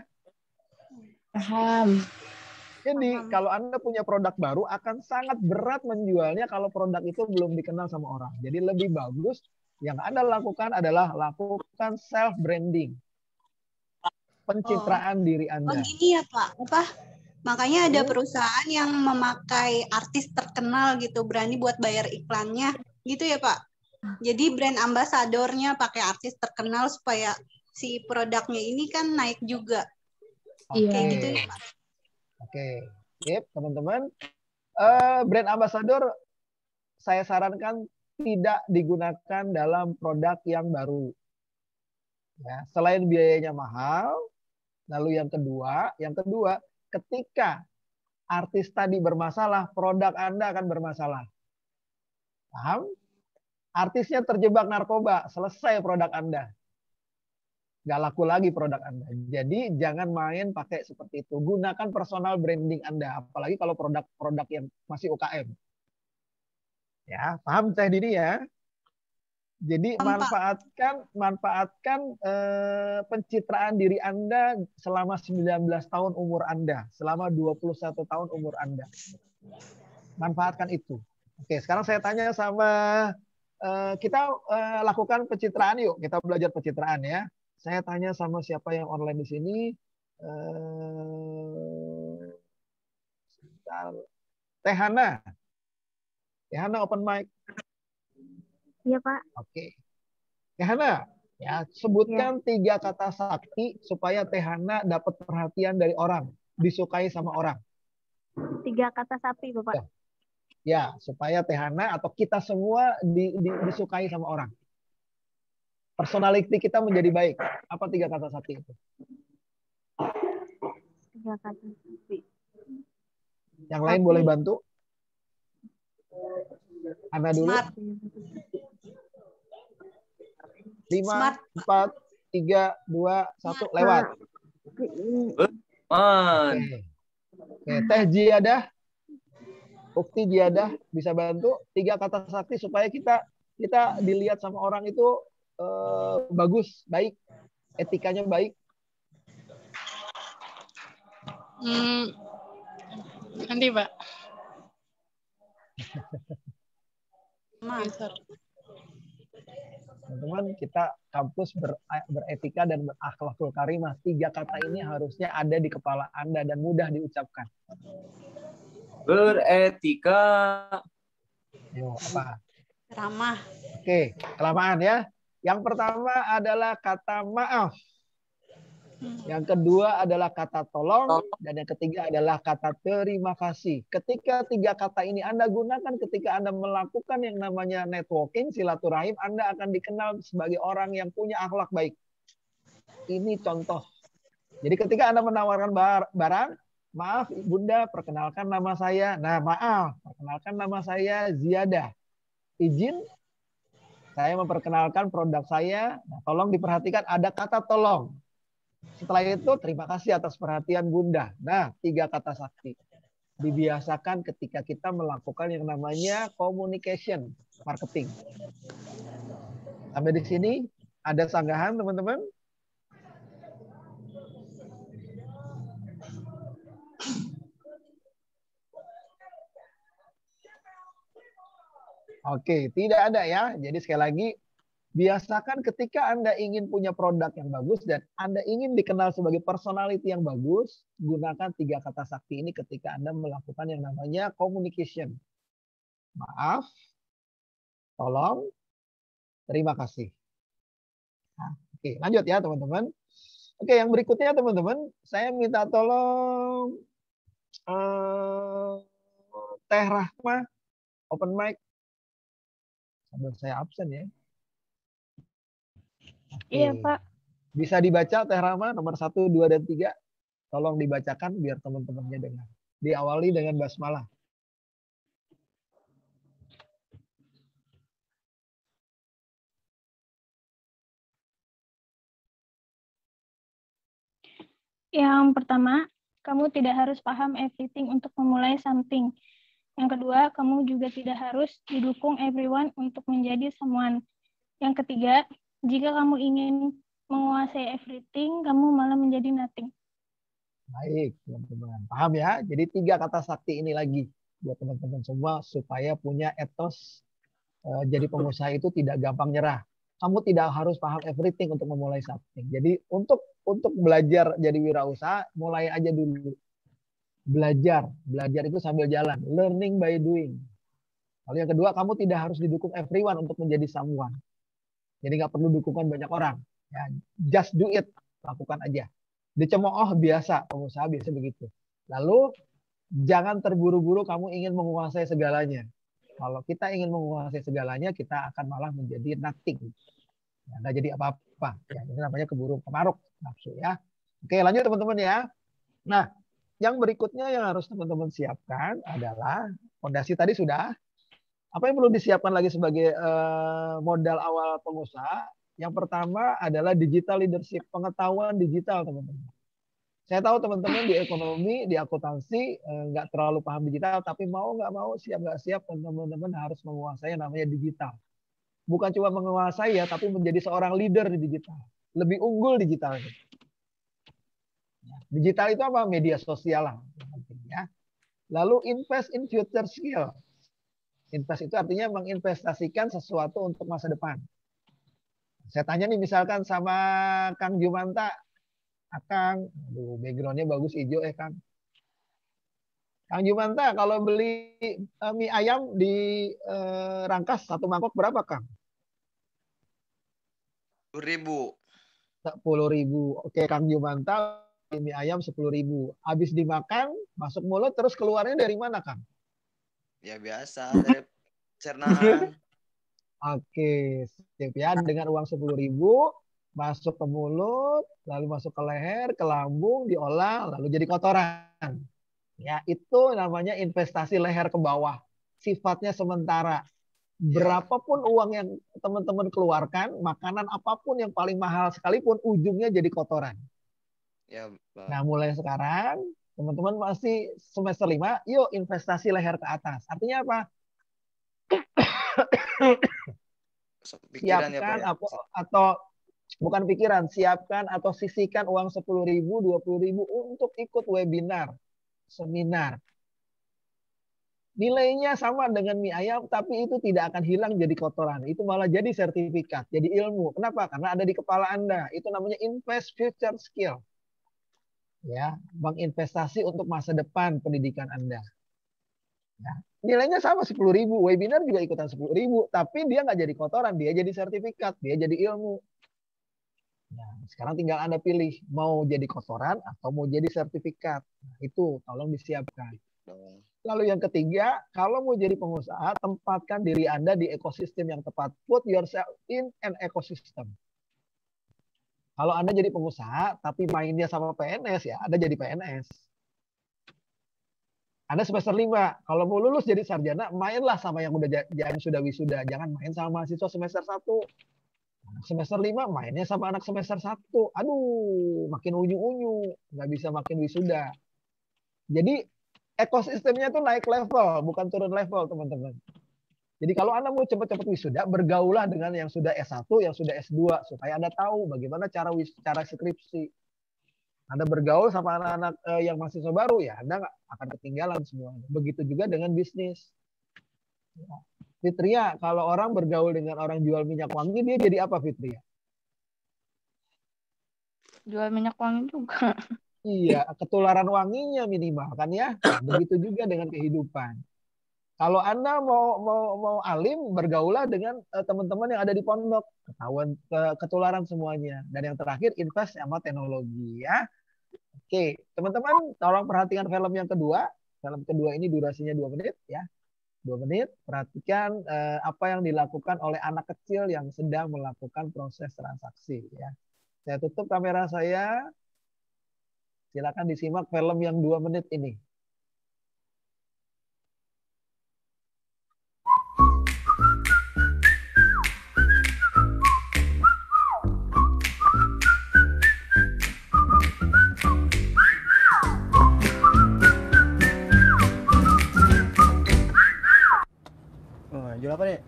Paham. Jadi kalau Anda punya produk baru akan sangat berat menjualnya kalau produk itu belum dikenal sama orang. Jadi lebih bagus yang Anda lakukan adalah lakukan self branding. Pencitraan diri Anda. Oh gini ya Pak, makanya ada perusahaan yang memakai artis terkenal gitu, berani buat bayar iklannya, gitu ya Pak. Jadi brand ambasadornya pakai artis terkenal supaya si produknya ini kan naik juga. Kayak gitu ya Pak. Oke, sip teman-teman. Brand ambassador saya sarankan tidak digunakan dalam produk yang baru. Ya, selain biayanya mahal, lalu yang kedua, ketika artis tadi bermasalah, produk Anda akan bermasalah. Paham? Artisnya terjebak narkoba, selesai produk Anda. Nggak laku lagi produk Anda. Jadi jangan main pakai seperti itu. Gunakan personal branding Anda, apalagi kalau produk-produk yang masih UKM. Ya, paham Teh Dini ya? Jadi manfaatkan pencitraan diri Anda selama 19 tahun umur Anda, selama 21 tahun umur Anda. Manfaatkan itu. Oke, sekarang saya tanya sama kita lakukan pencitraan yuk. Kita belajar pencitraan ya. Saya tanya sama siapa yang online di sini. Teh Hana. Teh Hana open mic. Iya Pak. Oke. Teh Hana, ya sebutkan 3 kata sakti supaya Teh Hana dapat perhatian dari orang, disukai sama orang. 3 kata sakti Bapak. Ya, supaya Teh Hana atau kita semua disukai sama orang. Personality kita menjadi baik. Apa 3 kata sakti itu? 3 kata sakti. Yang lain boleh bantu? Ana dulu. Smart. 5, 4, 3, 2, 1, lewat. Oke. Teh Jiadah, Ukti Jiadah bisa bantu 3 kata sakti supaya kita dilihat sama orang itu bagus, baik, etikanya baik. Nanti Pak. Teman-teman, kita kampus beretika dan berakhlakul karimah. 3 kata ini harusnya ada di kepala Anda dan mudah diucapkan. Beretika. Yo, apa? Ramah. Oke, kelamaan ya. Yang pertama adalah kata maaf. Yang kedua adalah kata tolong. Dan yang ketiga adalah kata terima kasih. Ketika 3 kata ini Anda gunakan ketika Anda melakukan yang namanya networking, silaturahim, Anda akan dikenal sebagai orang yang punya akhlak baik. Ini contoh. Jadi ketika Anda menawarkan barang, maaf Bunda, perkenalkan nama saya. Nah, maaf, perkenalkan nama saya Ziyadah. Izin saya memperkenalkan produk saya. Nah, tolong diperhatikan ada kata tolong. Setelah itu terima kasih atas perhatian Bunda. Nah, 3 kata sakti. Dibiasakan ketika kita melakukan yang namanya communication marketing. Sampai di sini ada sanggahan teman-teman? Oke, tidak ada ya. Jadi sekali lagi, biasakan ketika Anda ingin punya produk yang bagus dan Anda ingin dikenal sebagai personality yang bagus, gunakan 3 kata sakti ini ketika Anda melakukan yang namanya communication. Maaf, tolong, terima kasih. Nah, oke, lanjut ya teman-teman. Oke, yang berikutnya teman-teman, saya minta tolong Teh Rahma, open mic. Sambil saya absen ya. Iya Pak. Bisa dibaca Teh Rama nomor 1, 2, dan 3. Tolong dibacakan biar teman-temannya dengar. Diawali dengan basmalah. Yang pertama, kamu tidak harus paham everything untuk memulai something. Yang kedua, kamu juga tidak harus didukung everyone untuk menjadi someone. Yang ketiga, jika kamu ingin menguasai everything, kamu malah menjadi nothing. Baik, teman-teman. Paham ya? Jadi 3 kata sakti ini lagi buat teman-teman semua supaya punya etos jadi pengusaha itu tidak gampang nyerah. Kamu tidak harus paham everything untuk memulai something. Jadi untuk belajar jadi wirausaha, mulai aja dulu. Belajar itu sambil jalan. Learning by doing. Lalu yang kedua, kamu tidak harus didukung everyone untuk menjadi someone. Jadi nggak perlu dukungan banyak orang. Ya, just do it, lakukan aja. Dicemooh biasa, pengusaha biasa begitu. Lalu jangan terburu-buru kamu ingin menguasai segalanya. Kalau kita ingin menguasai segalanya, kita akan malah menjadi nothing. Ya, nggak jadi apa-apa. Ya, ini namanya keburu kemaruk nafsu ya. Oke, lanjut teman-teman ya. Nah, yang berikutnya yang harus teman-teman siapkan adalah fondasi tadi sudah. Apa yang perlu disiapkan lagi sebagai modal awal pengusaha? Yang pertama adalah digital leadership, pengetahuan digital teman-teman. Saya tahu teman-teman di ekonomi, di akuntansi nggak terlalu paham digital, tapi mau nggak mau, siap nggak siap, teman-teman harus menguasai yang namanya digital. Bukan cuma menguasai ya, tapi menjadi seorang leader di digital. Lebih unggul digitalnya. Digital itu apa? Media sosial lah. Ya. Lalu invest in future skill. Invest itu artinya menginvestasikan sesuatu untuk masa depan. Saya tanya nih misalkan sama Kang Jumanta, Akang, aduh backgroundnya bagus hijau Kang. Kang Jumanta kalau beli mie ayam di Rangkas 1 mangkok berapa Kang? 10.000. 10.000. Oke Kang Jumanta mie ayam 10.000. Habis dimakan masuk mulut terus keluarnya dari mana Kang? Ya biasa dari cernaan. Oke, sip ya, dengan uang 10.000 masuk ke mulut, lalu masuk ke leher, ke lambung, diolah, lalu jadi kotoran. Ya, itu namanya investasi leher ke bawah. Sifatnya sementara. Berapapun uang yang teman-teman keluarkan, makanan apapun yang paling mahal sekalipun, ujungnya jadi kotoran. Ya, nah, mulai sekarang, teman-teman masih semester 5, yuk investasi leher ke atas. Artinya apa? Pikiran siapkan ya, Pak, ya? atau bukan pikiran, siapkan atau sisihkan uang 10.000, 20.000 untuk ikut webinar, seminar. Nilainya sama dengan mie ayam, tapi itu tidak akan hilang jadi kotoran. Itu malah jadi sertifikat, jadi ilmu. Kenapa? Karena ada di kepala Anda. Itu namanya invest future skill. Ya, menginvestasi untuk masa depan pendidikan Anda. Ya, nilainya sama 10.000, webinar juga ikutan 10.000, tapi dia nggak jadi kotoran, dia jadi sertifikat, dia jadi ilmu. Nah, sekarang tinggal Anda pilih mau jadi kotoran atau mau jadi sertifikat. Nah, itu tolong disiapkan. Lalu yang ketiga, kalau mau jadi pengusaha, tempatkan diri Anda di ekosistem yang tepat. Put yourself in an ecosystem. Kalau Anda jadi pengusaha, tapi mainnya sama PNS, ya Anda jadi PNS. Anda semester 5, kalau mau lulus jadi sarjana, mainlah sama yang sudah wisuda. Jangan main sama mahasiswa semester 1. Anak semester 5, mainnya sama anak semester 1. Aduh, makin unyu-unyu. Nggak bisa makin wisuda. Jadi, ekosistemnya itu naik level, bukan turun level, teman-teman. Jadi kalau Anda mau cepat-cepat wisuda, bergaulah dengan yang sudah S1, yang sudah S2, supaya Anda tahu bagaimana cara skripsi. Anda bergaul sama anak-anak yang mahasiswa baru, ya Anda nggak akan ketinggalan semuanya. Begitu juga dengan bisnis. Ya. Fitria, kalau orang bergaul dengan orang jual minyak wangi, dia jadi apa Fitria? Jual minyak wangi juga. Iya, ketularan wanginya minimal kan ya. Nah, begitu juga dengan kehidupan. Kalau Anda mau alim, bergaulah dengan teman-teman yang ada di pondok, ketahuan ketularan semuanya. Dan yang terakhir, invest sama teknologi ya. Oke, teman-teman, tolong perhatikan film yang kedua. Film kedua ini durasinya 2 menit ya. 2 menit. Perhatikan apa yang dilakukan oleh anak kecil yang sedang melakukan proses transaksi ya. Saya tutup kamera saya. Silakan disimak film yang 2 menit ini. Oh, jual apa, Dek?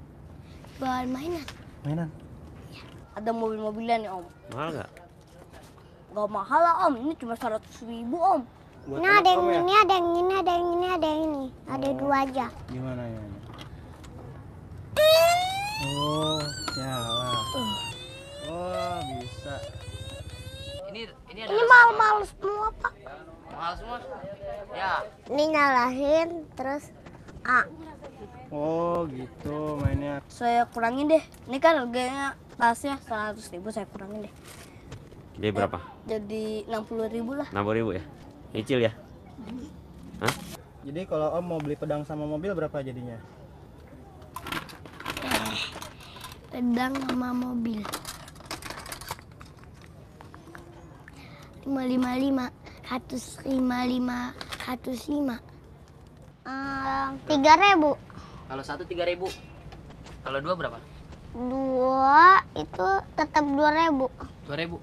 Jual mainan. Mainan. Ada mobil-mobilan ya, Om. Mahal nggak? Gak mahal lah, Om. Ini cuma 100.000, Om. Buat Ini anak ada yang Om ya? ini, ada yang ini, ada yang ini, ada yang ini. Ada 2 aja. Gimana ya? Oh, nyala. Oh, bisa. Ini Ini mahal-mahal semua, Pak. mahal semua. Ya. Ini nyalahin, terus A. Oh, gitu mainnya. Saya kurangin deh. Ini kan harganya tasnya 100.000, saya kurangin deh. Jadi berapa? Jadi 60.000 lah. 60.000 ya? Nyicil ya? Hah? Jadi kalau Om mau beli pedang sama mobil berapa jadinya? Pedang sama mobil. 555, 155, 105. 3.000. Kalau 1 3.000. Kalau 2 berapa? 2 itu tetap 2.000. 2.000.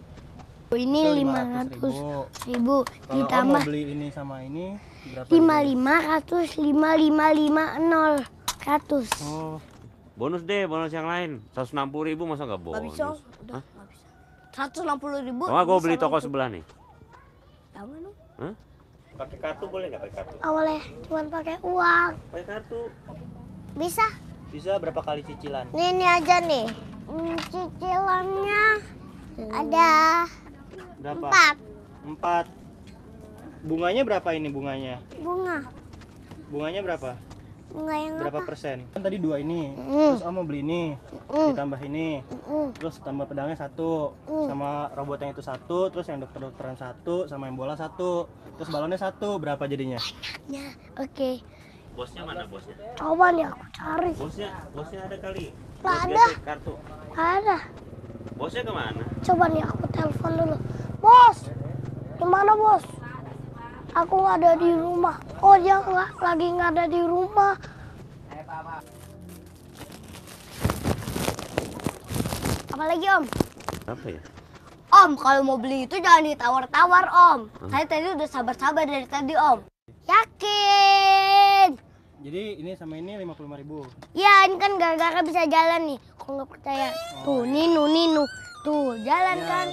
Ini Itu 500.000 Kalau Om ditambah mau beli ini sama ini berapa? 55, 100, 5550, 100. Oh, Bonus deh, bonus yang lain. 160.000 masa nggak bonus? Nggak bisa, udah Hah? nggak bisa. 160.000. Oh, gue beli toko sebelah nih. Tahu nggak, Nuk? Hah? Pakai kartu boleh nggak pakai kartu? Boleh, cuman pakai uang. Pakai kartu. Bisa. bisa berapa kali cicilan? Ini aja nih. Cicilannya ada Berapa? 4 Bunganya berapa ini bunganya? bunga. Bunganya berapa? Bunga yang Berapa apa? persen? Kan tadi 2 ini. Terus Om mau beli ini. Ditambah ini. Terus tambah pedangnya 1. Sama robot yang itu 1. Terus yang dokter-dokteran 1. Sama yang bola 1. Terus balonnya 1. Berapa jadinya? Ya, oke. Bosnya mana bosnya? Coba nih aku cari. Bosnya ada kali. Nggak Bos ada. kasih kartu. Ada. Bosnya kemana? Coba nih aku telepon dulu. Bos, gimana bos? Aku nggak ada di rumah. Oh dia nggak ada di rumah. Apalagi Om? Apa ya? Om, kalau mau beli itu jangan ditawar-tawar, Om. Saya tadi udah sabar-sabar dari tadi, Om. Yakin? Jadi ini sama ini 55.000. Ya, ini kan gara-gara bisa jalan nih. Kalau nggak percaya, tuh Ninu. Tuh, jalan kan.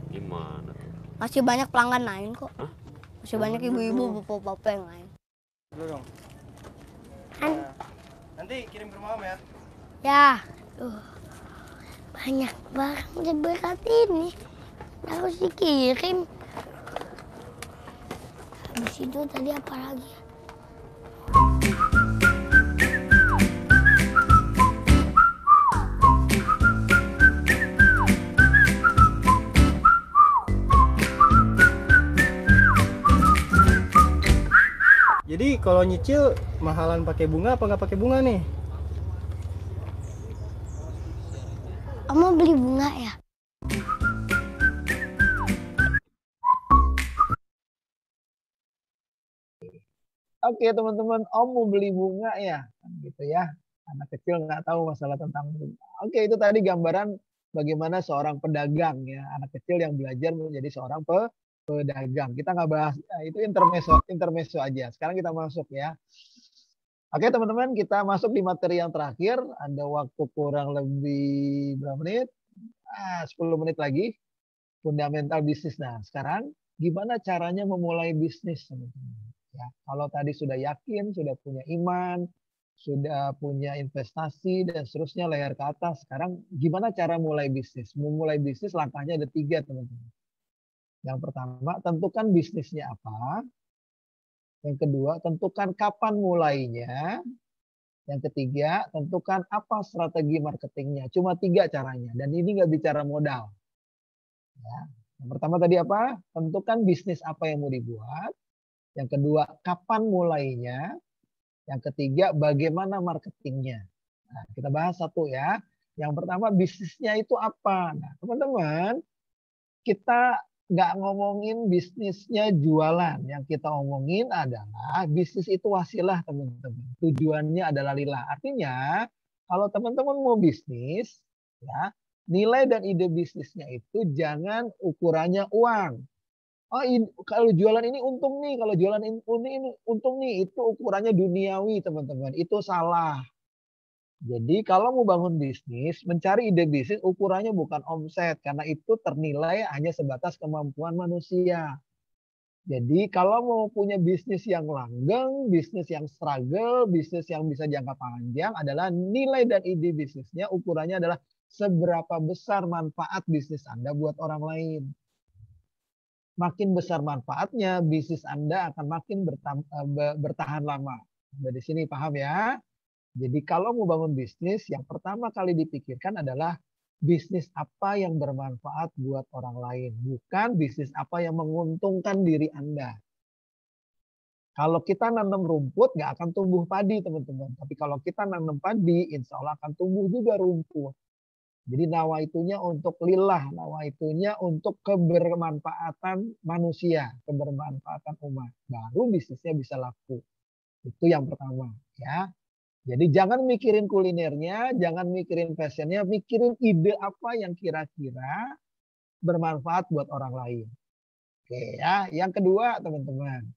Gimana? Masih banyak pelanggan lain kok. Masih banyak ibu-ibu, bapak-bapak yang lain. Dulu dong. Nanti kirim ke rumah Om ya. Ya, banyak barang udah berat ini. Harus dikirim. Habis itu tadi apa lagi? Jadi kalau nyicil mahalan pakai bunga apa nggak pakai bunga nih? Kamu beli bunga ya? Oke teman-teman, Om mau beli bunga ya, gitu ya. Anak kecil nggak tahu masalah tentang bunga. Oke, itu tadi gambaran bagaimana seorang pedagang ya, anak kecil yang belajar menjadi seorang pedagang. Kita nggak bahas, itu intermezzo aja. Sekarang kita masuk ya. Oke teman-teman, kita masuk di materi yang terakhir. Ada waktu kurang lebih berapa menit? 10 menit lagi. Fundamental bisnis. Nah sekarang gimana caranya memulai bisnis teman-teman? Ya, kalau tadi sudah yakin, sudah punya iman, sudah punya investasi dan seterusnya layar ke atas. Sekarang gimana cara mulai bisnis? Memulai bisnis langkahnya ada 3 teman-teman. Yang pertama, tentukan bisnisnya apa. Yang kedua, tentukan kapan mulainya. Yang ketiga, tentukan apa strategi marketingnya. Cuma 3 caranya. Dan ini nggak bicara modal. Ya. Yang pertama tadi apa? Tentukan bisnis apa yang mau dibuat. Yang kedua, kapan mulainya. Yang ketiga, bagaimana marketingnya. Nah, kita bahas satu ya. Yang pertama, bisnisnya itu apa? Nah, teman-teman, kita nggak ngomongin bisnisnya jualan. Yang kita omongin adalah bisnis itu wasilah, teman-teman. Tujuannya adalah lillah. Artinya kalau teman-teman mau bisnis, ya nilai dan ide bisnisnya itu jangan ukurannya uang. Oh, kalau jualan ini untung nih, kalau jualan ini untung nih, itu ukurannya duniawi, teman-teman. Itu salah. Jadi kalau mau bangun bisnis, mencari ide bisnis ukurannya bukan omset, karena itu ternilai hanya sebatas kemampuan manusia. Jadi kalau mau punya bisnis yang langgeng, bisnis yang struggle, bisnis yang bisa jangka panjang adalah nilai dan ide bisnisnya ukurannya adalah seberapa besar manfaat bisnis Anda buat orang lain. Makin besar manfaatnya, bisnis Anda akan makin bertahan lama. Dari sini paham ya? Jadi kalau mau bangun bisnis, yang pertama kali dipikirkan adalah bisnis apa yang bermanfaat buat orang lain. Bukan bisnis apa yang menguntungkan diri Anda. Kalau kita nanam rumput, nggak akan tumbuh padi, teman-teman. Tapi kalau kita nanam padi, insya Allah akan tumbuh juga rumput. Jadi nawaitunya untuk lillah, nawaitunya untuk kebermanfaatan manusia, kebermanfaatan umat. Baru bisnisnya bisa laku. Itu yang pertama, ya. Jadi jangan mikirin kulinernya, jangan mikirin fashionnya, mikirin ide apa yang kira-kira bermanfaat buat orang lain. Oke ya, yang kedua teman-teman,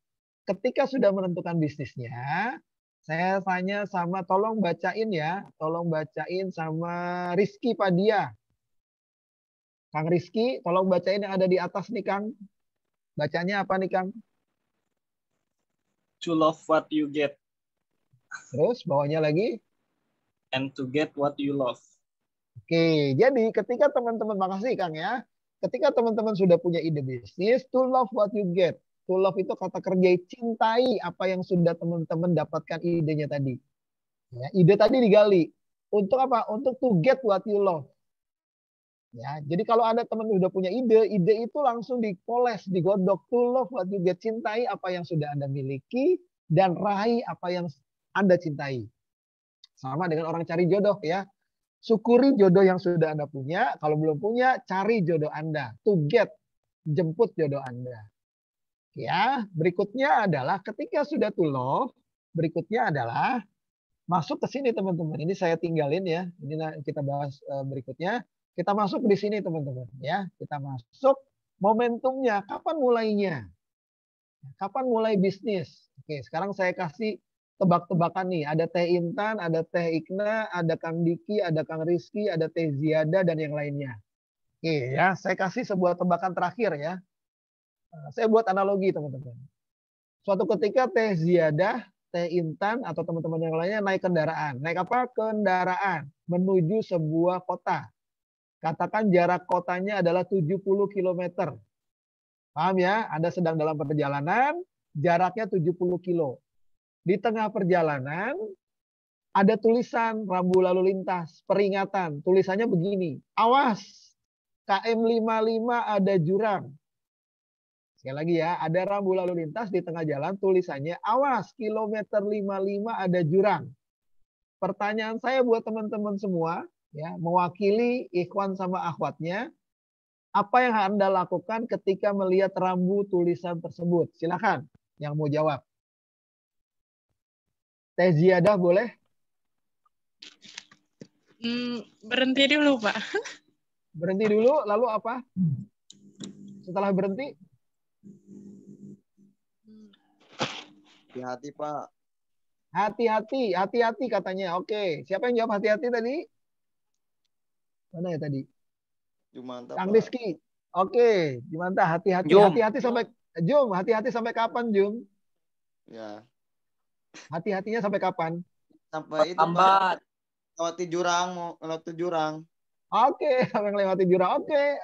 ketika sudah menentukan bisnisnya, saya tanya sama, tolong bacain ya, tolong bacain sama Rizky Padia. Kang Rizky, tolong bacain yang ada di atas nih Kang. Bacanya apa nih Kang? To love what you get. Terus bawahnya lagi? And to get what you love. Oke, jadi ketika teman-teman, makasih Kang ya. Ketika teman-teman sudah punya ide bisnis, to love what you get. To love itu kata kerja, cintai apa yang sudah teman-teman dapatkan idenya tadi. Ya, ide tadi digali. Untuk apa? Untuk to get what you love. Ya, jadi kalau ada teman sudah punya ide itu langsung dipoles, digodok. To love what you get. Cintai apa yang sudah Anda miliki dan raih apa yang Anda cintai. Sama dengan orang cari jodoh ya. Syukuri jodoh yang sudah Anda punya. Kalau belum punya, cari jodoh Anda. To get, jemput jodoh Anda. Ya, berikutnya adalah ketika sudah to love, berikutnya adalah masuk ke sini teman-teman. Ini saya tinggalin ya. Ini kita bahas berikutnya. Kita masuk di sini teman-teman ya. Kita masuk momentumnya. Kapan mulainya? Kapan mulai bisnis? Oke, sekarang saya kasih tebak-tebakan nih. Ada Teh Intan, ada Teh Ikna, ada Kang Diki, ada Kang Rizky, ada Teh Ziada, dan yang lainnya. Oke ya, saya kasih sebuah tebakan terakhir ya. Saya buat analogi teman-teman. Suatu ketika Teh Ziada, Teh Intan, atau teman-teman yang lainnya naik kendaraan. Naik apa? Kendaraan. Menuju sebuah kota. Katakan jarak kotanya adalah 70 km. Paham ya? Anda sedang dalam perjalanan, jaraknya 70 kilo. Di tengah perjalanan ada tulisan rambu lalu lintas, peringatan. Tulisannya begini, awas, KM 55 ada jurang. Sekali lagi ya, ada rambu lalu lintas di tengah jalan, tulisannya awas, kilometer 55 ada jurang. Pertanyaan saya buat teman-teman semua, ya, mewakili ikhwan sama akhwatnya, apa yang Anda lakukan ketika melihat rambu tulisan tersebut? Silakan yang mau jawab. Teh Ziadah boleh? Berhenti dulu, Pak. Berhenti dulu, lalu apa? Setelah berhenti? Hati-hati, Pak. Hati-hati katanya. Oke, siapa yang jawab hati-hati tadi? Mana ya tadi? Jumanta, Kang Pak. Rizky. Oke, Jumanta, hati-hati. Jum. Hati-hati sampai Jum, hati-hati sampai kapan, Jum? Ya. Hati-hatinya sampai kapan? Sampai itu, Pak. Lewati jurang, mau lewati jurang. Oke, sampai melewati jurang. Oke,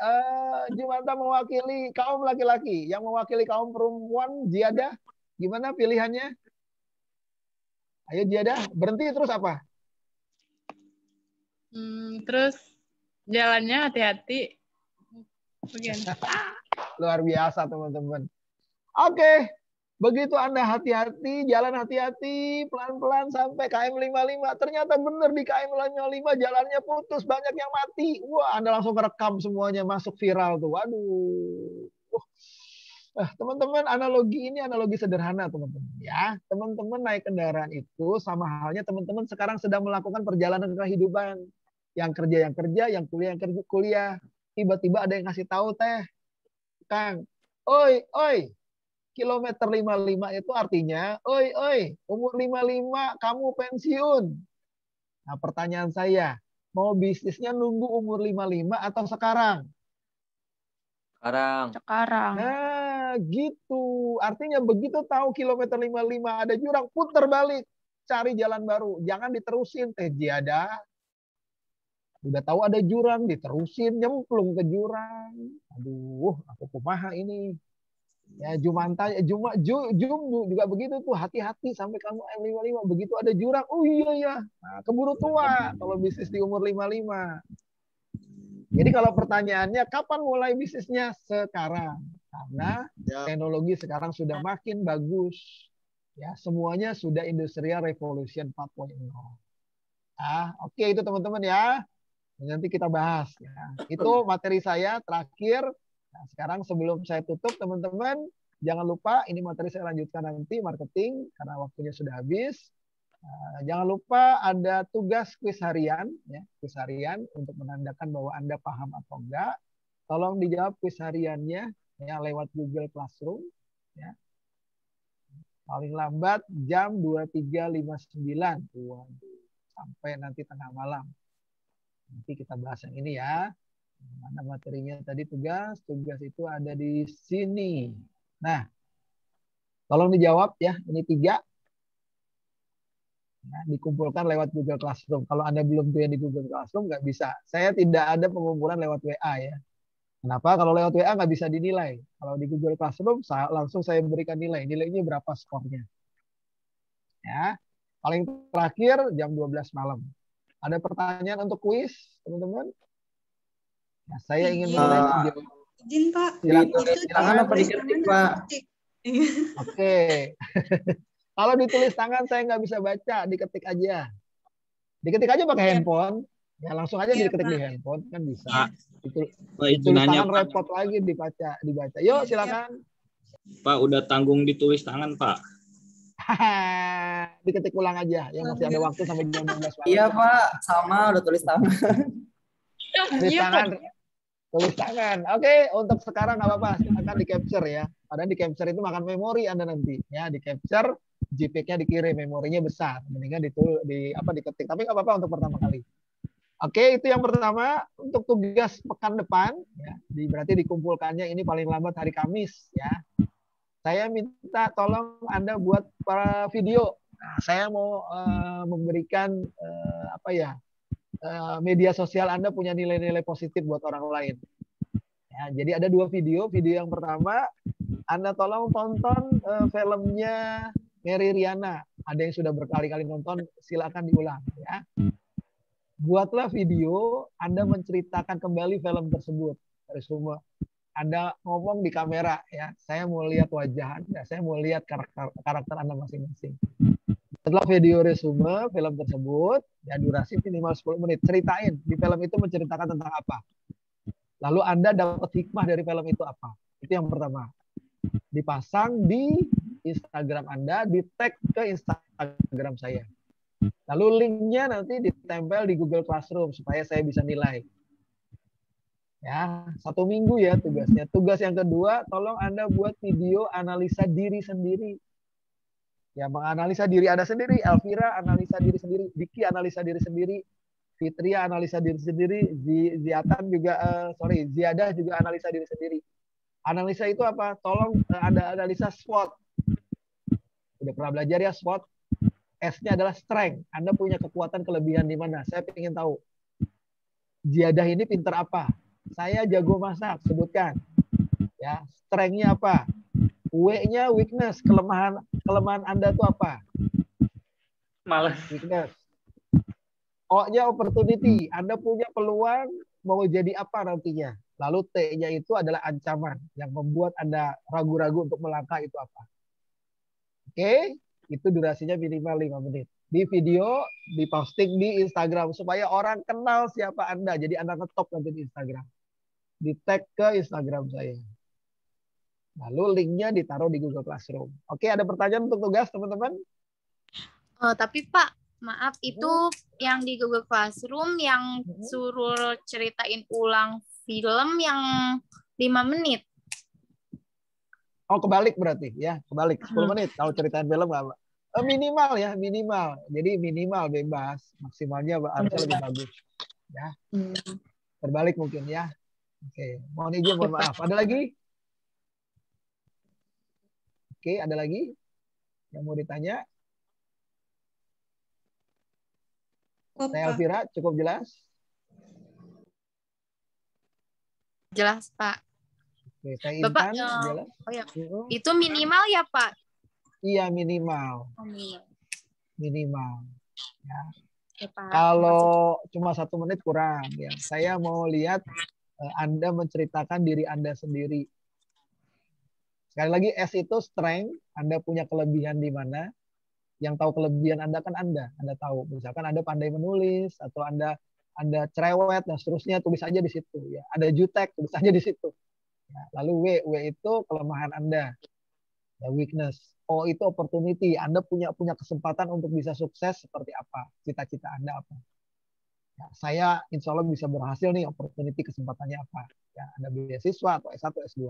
Jumanta mewakili kaum laki-laki. Yang mewakili kaum perempuan, Ziadah, gimana pilihannya? Ayo Ziadah, berhenti terus apa? Terus jalannya hati-hati. Luar biasa teman-teman. Oke, Begitu Anda hati-hati, jalan hati-hati, pelan-pelan sampai KM 55. Ternyata benar di KM 55 jalannya putus, banyak yang mati. Wah, Anda langsung kerekam semuanya, masuk viral tuh. Waduh. Teman-teman, analogi ini analogi sederhana, teman-teman. Ya, teman-teman naik kendaraan itu sama halnya teman-teman sekarang sedang melakukan perjalanan kehidupan. Yang kerja, yang kuliah. Tiba-tiba ada yang kasih tahu, teh, Kang, oi, kilometer 55 itu artinya, oi, umur 55 kamu pensiun. Nah, pertanyaan saya, mau bisnisnya nunggu umur 55 atau sekarang? Sekarang. Nah, gitu. Artinya begitu tahu kilometer 55 ada jurang, putar balik, cari jalan baru. Jangan diterusin, teh Jiada. Udah tahu ada jurang, diterusin, nyemplung ke jurang. Aduh, aku kumaha ini. Ya, Jumanta, Jum juga begitu tuh, hati-hati sampai kamu M55 begitu ada jurang. Oh iya ya. Nah, keburu tua kalau bisnis di umur 55. Jadi kalau pertanyaannya kapan mulai bisnisnya? Sekarang. Karena teknologi sekarang sudah makin bagus. Ya, semuanya sudah Industrial Revolution 4.0. Oke, itu teman-teman ya. Nanti kita bahas ya. Itu materi saya terakhir. Nah, sekarang sebelum saya tutup, teman-teman, jangan lupa ini materi saya lanjutkan nanti marketing karena waktunya sudah habis. Jangan lupa ada tugas kuis harian, ya, kuis harian untuk menandakan bahwa Anda paham atau enggak. Tolong dijawab kuis hariannya ya lewat Google Classroom. Ya. Paling lambat jam 23.59 sampai nanti tengah malam. Nanti kita bahas yang ini ya. Mana materinya tadi tugas itu ada di sini. Nah, tolong dijawab ya, ini 3. Nah, dikumpulkan lewat Google Classroom. Kalau Anda belum punya di Google Classroom, nggak bisa. Saya tidak ada pengumpulan lewat WA ya. Kenapa? Kalau lewat WA nggak bisa dinilai. Kalau di Google Classroom, langsung saya berikan nilai. Nilainya berapa skornya. Ya, paling terakhir jam 12 malam. Ada pertanyaan untuk kuis, teman-teman? Nah, saya ingin mulai izin Pak. Silakan apa diketik Pak? Oke. Kalau ditulis tangan saya nggak bisa baca, diketik aja. Diketik aja pakai handphone. Ya langsung aja diketik di handphone kan bisa. Ditulis tangan repot lagi dibaca. Yuk silakan. Pak udah tanggung ditulis tangan Pak. Diketik ulang aja. Yang masih ada waktu sampai jam 12 malam. Iya Pak, sama udah tulis tangan. Tulis tangan. Oke, untuk sekarang nggak apa-apa, silakan di capture ya. Padahal di capture itu makan memori Anda nanti. Ya, di capture, JPEG-nya dikirim, memorinya besar. Mendingan diketik. Tapi nggak apa-apa untuk pertama kali. Oke, itu yang pertama. Untuk tugas pekan depan, ya, berarti dikumpulkannya ini paling lambat hari Kamis. Ya, saya minta tolong Anda buat para video. Nah, saya mau memberikan media sosial Anda punya nilai-nilai positif buat orang lain. Ya, jadi ada 2 video. Video yang pertama, Anda tolong tonton filmnya Mary Riana. Ada yang sudah berkali-kali nonton, silakan diulang. Ya. Buatlah video, Anda menceritakan kembali film tersebut. Resume. Anda ngomong di kamera, ya. Saya mau lihat wajah Anda, saya mau lihat karakter Anda masing-masing. Setelah video resume film tersebut, ya durasi minimal 10 menit. Ceritain di film itu menceritakan tentang apa. Lalu Anda dapat hikmah dari film itu apa. Itu yang pertama. Dipasang di Instagram Anda, di tag ke Instagram saya. Lalu linknya nanti ditempel di Google Classroom supaya saya bisa nilai. Ya, 1 minggu ya tugasnya. Tugas yang kedua, tolong Anda buat video analisa diri sendiri. Ya, menganalisa diri Anda sendiri, Elvira analisa diri sendiri, Diki analisa diri sendiri, Fitria analisa diri sendiri, Ziatan juga, Ziadah juga analisa diri sendiri. Analisa itu apa? Tolong ada analisa SWOT. Udah pernah belajar ya SWOT? S-nya adalah strength. Anda punya kekuatan kelebihan di mana? Saya ingin tahu. Ziadah ini pinter apa? Saya jago masak, sebutkan. Ya, strength-nya apa? W-nya weakness, kelemahan Anda itu apa? Malas. Weakness. O-nya opportunity, Anda punya peluang mau jadi apa nantinya. Lalu T-nya itu adalah ancaman yang membuat Anda ragu-ragu untuk melangkah itu apa. Oke, itu durasinya minimal 5 menit. Di video, diposting di Instagram supaya orang kenal siapa Anda. Jadi Anda ngetop nanti di Instagram. Di tag ke Instagram saya. Lalu linknya ditaruh di Google Classroom. Oke, ada pertanyaan untuk tugas teman-teman? Tapi Pak, maaf, itu yang di Google Classroom yang suruh ceritain ulang film yang 5 menit. Oh, kebalik berarti ya, kebalik 10 menit. Kalau ceritain film nggak? Minimal ya, minimal. Jadi minimal bebas, maksimalnya harusnya lebih bagus. Ya, terbalik mungkin ya. Oke, mohon izin, mohon maaf. Ada lagi? Oke, ada lagi yang mau ditanya? Saya Elvira, cukup jelas? Jelas, Pak. Oke, saya Bapak, Intan, jelas? oh ya, itu minimal ya, Pak? Iya, minimal. Amin. Minimal. Ya. Pak. Kalau cuma 1 menit kurang, ya. Saya mau lihat Anda menceritakan diri Anda sendiri. Sekali lagi, S itu strength. Anda punya kelebihan di mana? Yang tahu kelebihan Anda kan Anda tahu. Misalkan Anda pandai menulis atau Anda cerewet dan seterusnya, tulis aja di situ ya. Ada jutek, tulis aja di situ. Ya, lalu W itu kelemahan Anda. Ya, weakness. O itu opportunity. Anda punya kesempatan untuk bisa sukses seperti apa? Cita-cita Anda apa? Ya, saya insya Allah bisa berhasil nih, opportunity kesempatannya apa? Ya, Anda beasiswa atau S1, S2.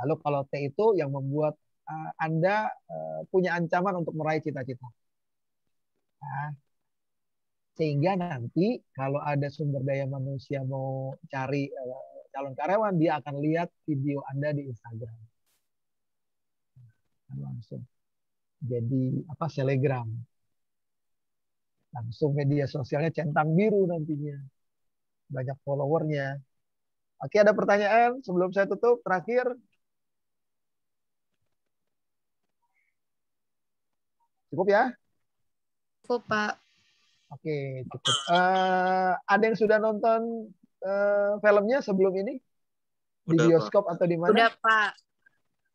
Lalu kalau T itu yang membuat Anda punya ancaman untuk meraih cita-cita. Nah, sehingga nanti kalau ada sumber daya manusia mau cari calon karyawan, dia akan lihat video Anda di Instagram. Langsung jadi Telegram. Langsung media sosialnya centang biru nantinya. Banyak followernya. Oke, ada pertanyaan sebelum saya tutup terakhir? Cukup ya? Cukup, Pak. Oke, cukup. Ada yang sudah nonton filmnya sebelum ini? Di bioskop atau di mana? Sudah, Pak.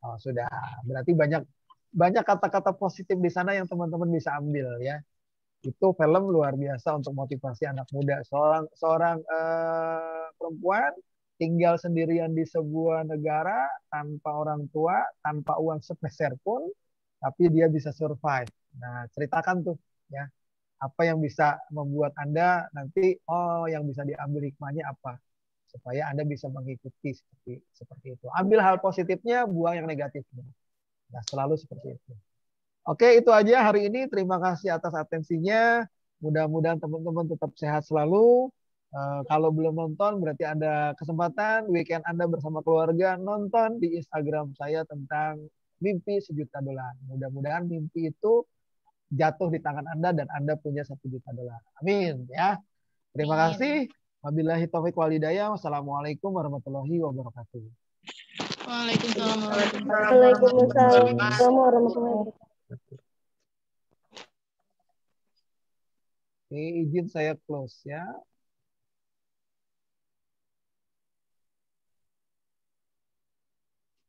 Oh, sudah. Berarti banyak kata-kata positif di sana yang teman-teman bisa ambil ya. Itu film luar biasa untuk motivasi anak muda. Seorang perempuan tinggal sendirian di sebuah negara tanpa orang tua, tanpa uang sepeser pun, tapi dia bisa survive. Nah, ceritakan tuh ya, apa yang bisa membuat Anda nanti yang bisa diambil hikmahnya apa, supaya Anda bisa mengikuti seperti itu. Ambil hal positifnya, buang yang negatifnya. Nah, selalu seperti itu. Oke, itu aja hari ini. Terima kasih atas atensinya. Mudah-mudahan teman-teman tetap sehat selalu. Kalau belum nonton, berarti ada kesempatan weekend Anda bersama keluarga nonton di Instagram saya tentang mimpi $1 juta. Mudah-mudahan mimpi itu jatuh di tangan Anda dan Anda punya $1 juta. Amin ya. Terima kasih. Wabillahi taufiq wal hidayah. Wassalamualaikum warahmatullahi wabarakatuh. Waalaikumsalam warahmatullahi wabarakatuh. Oke, izin saya close ya.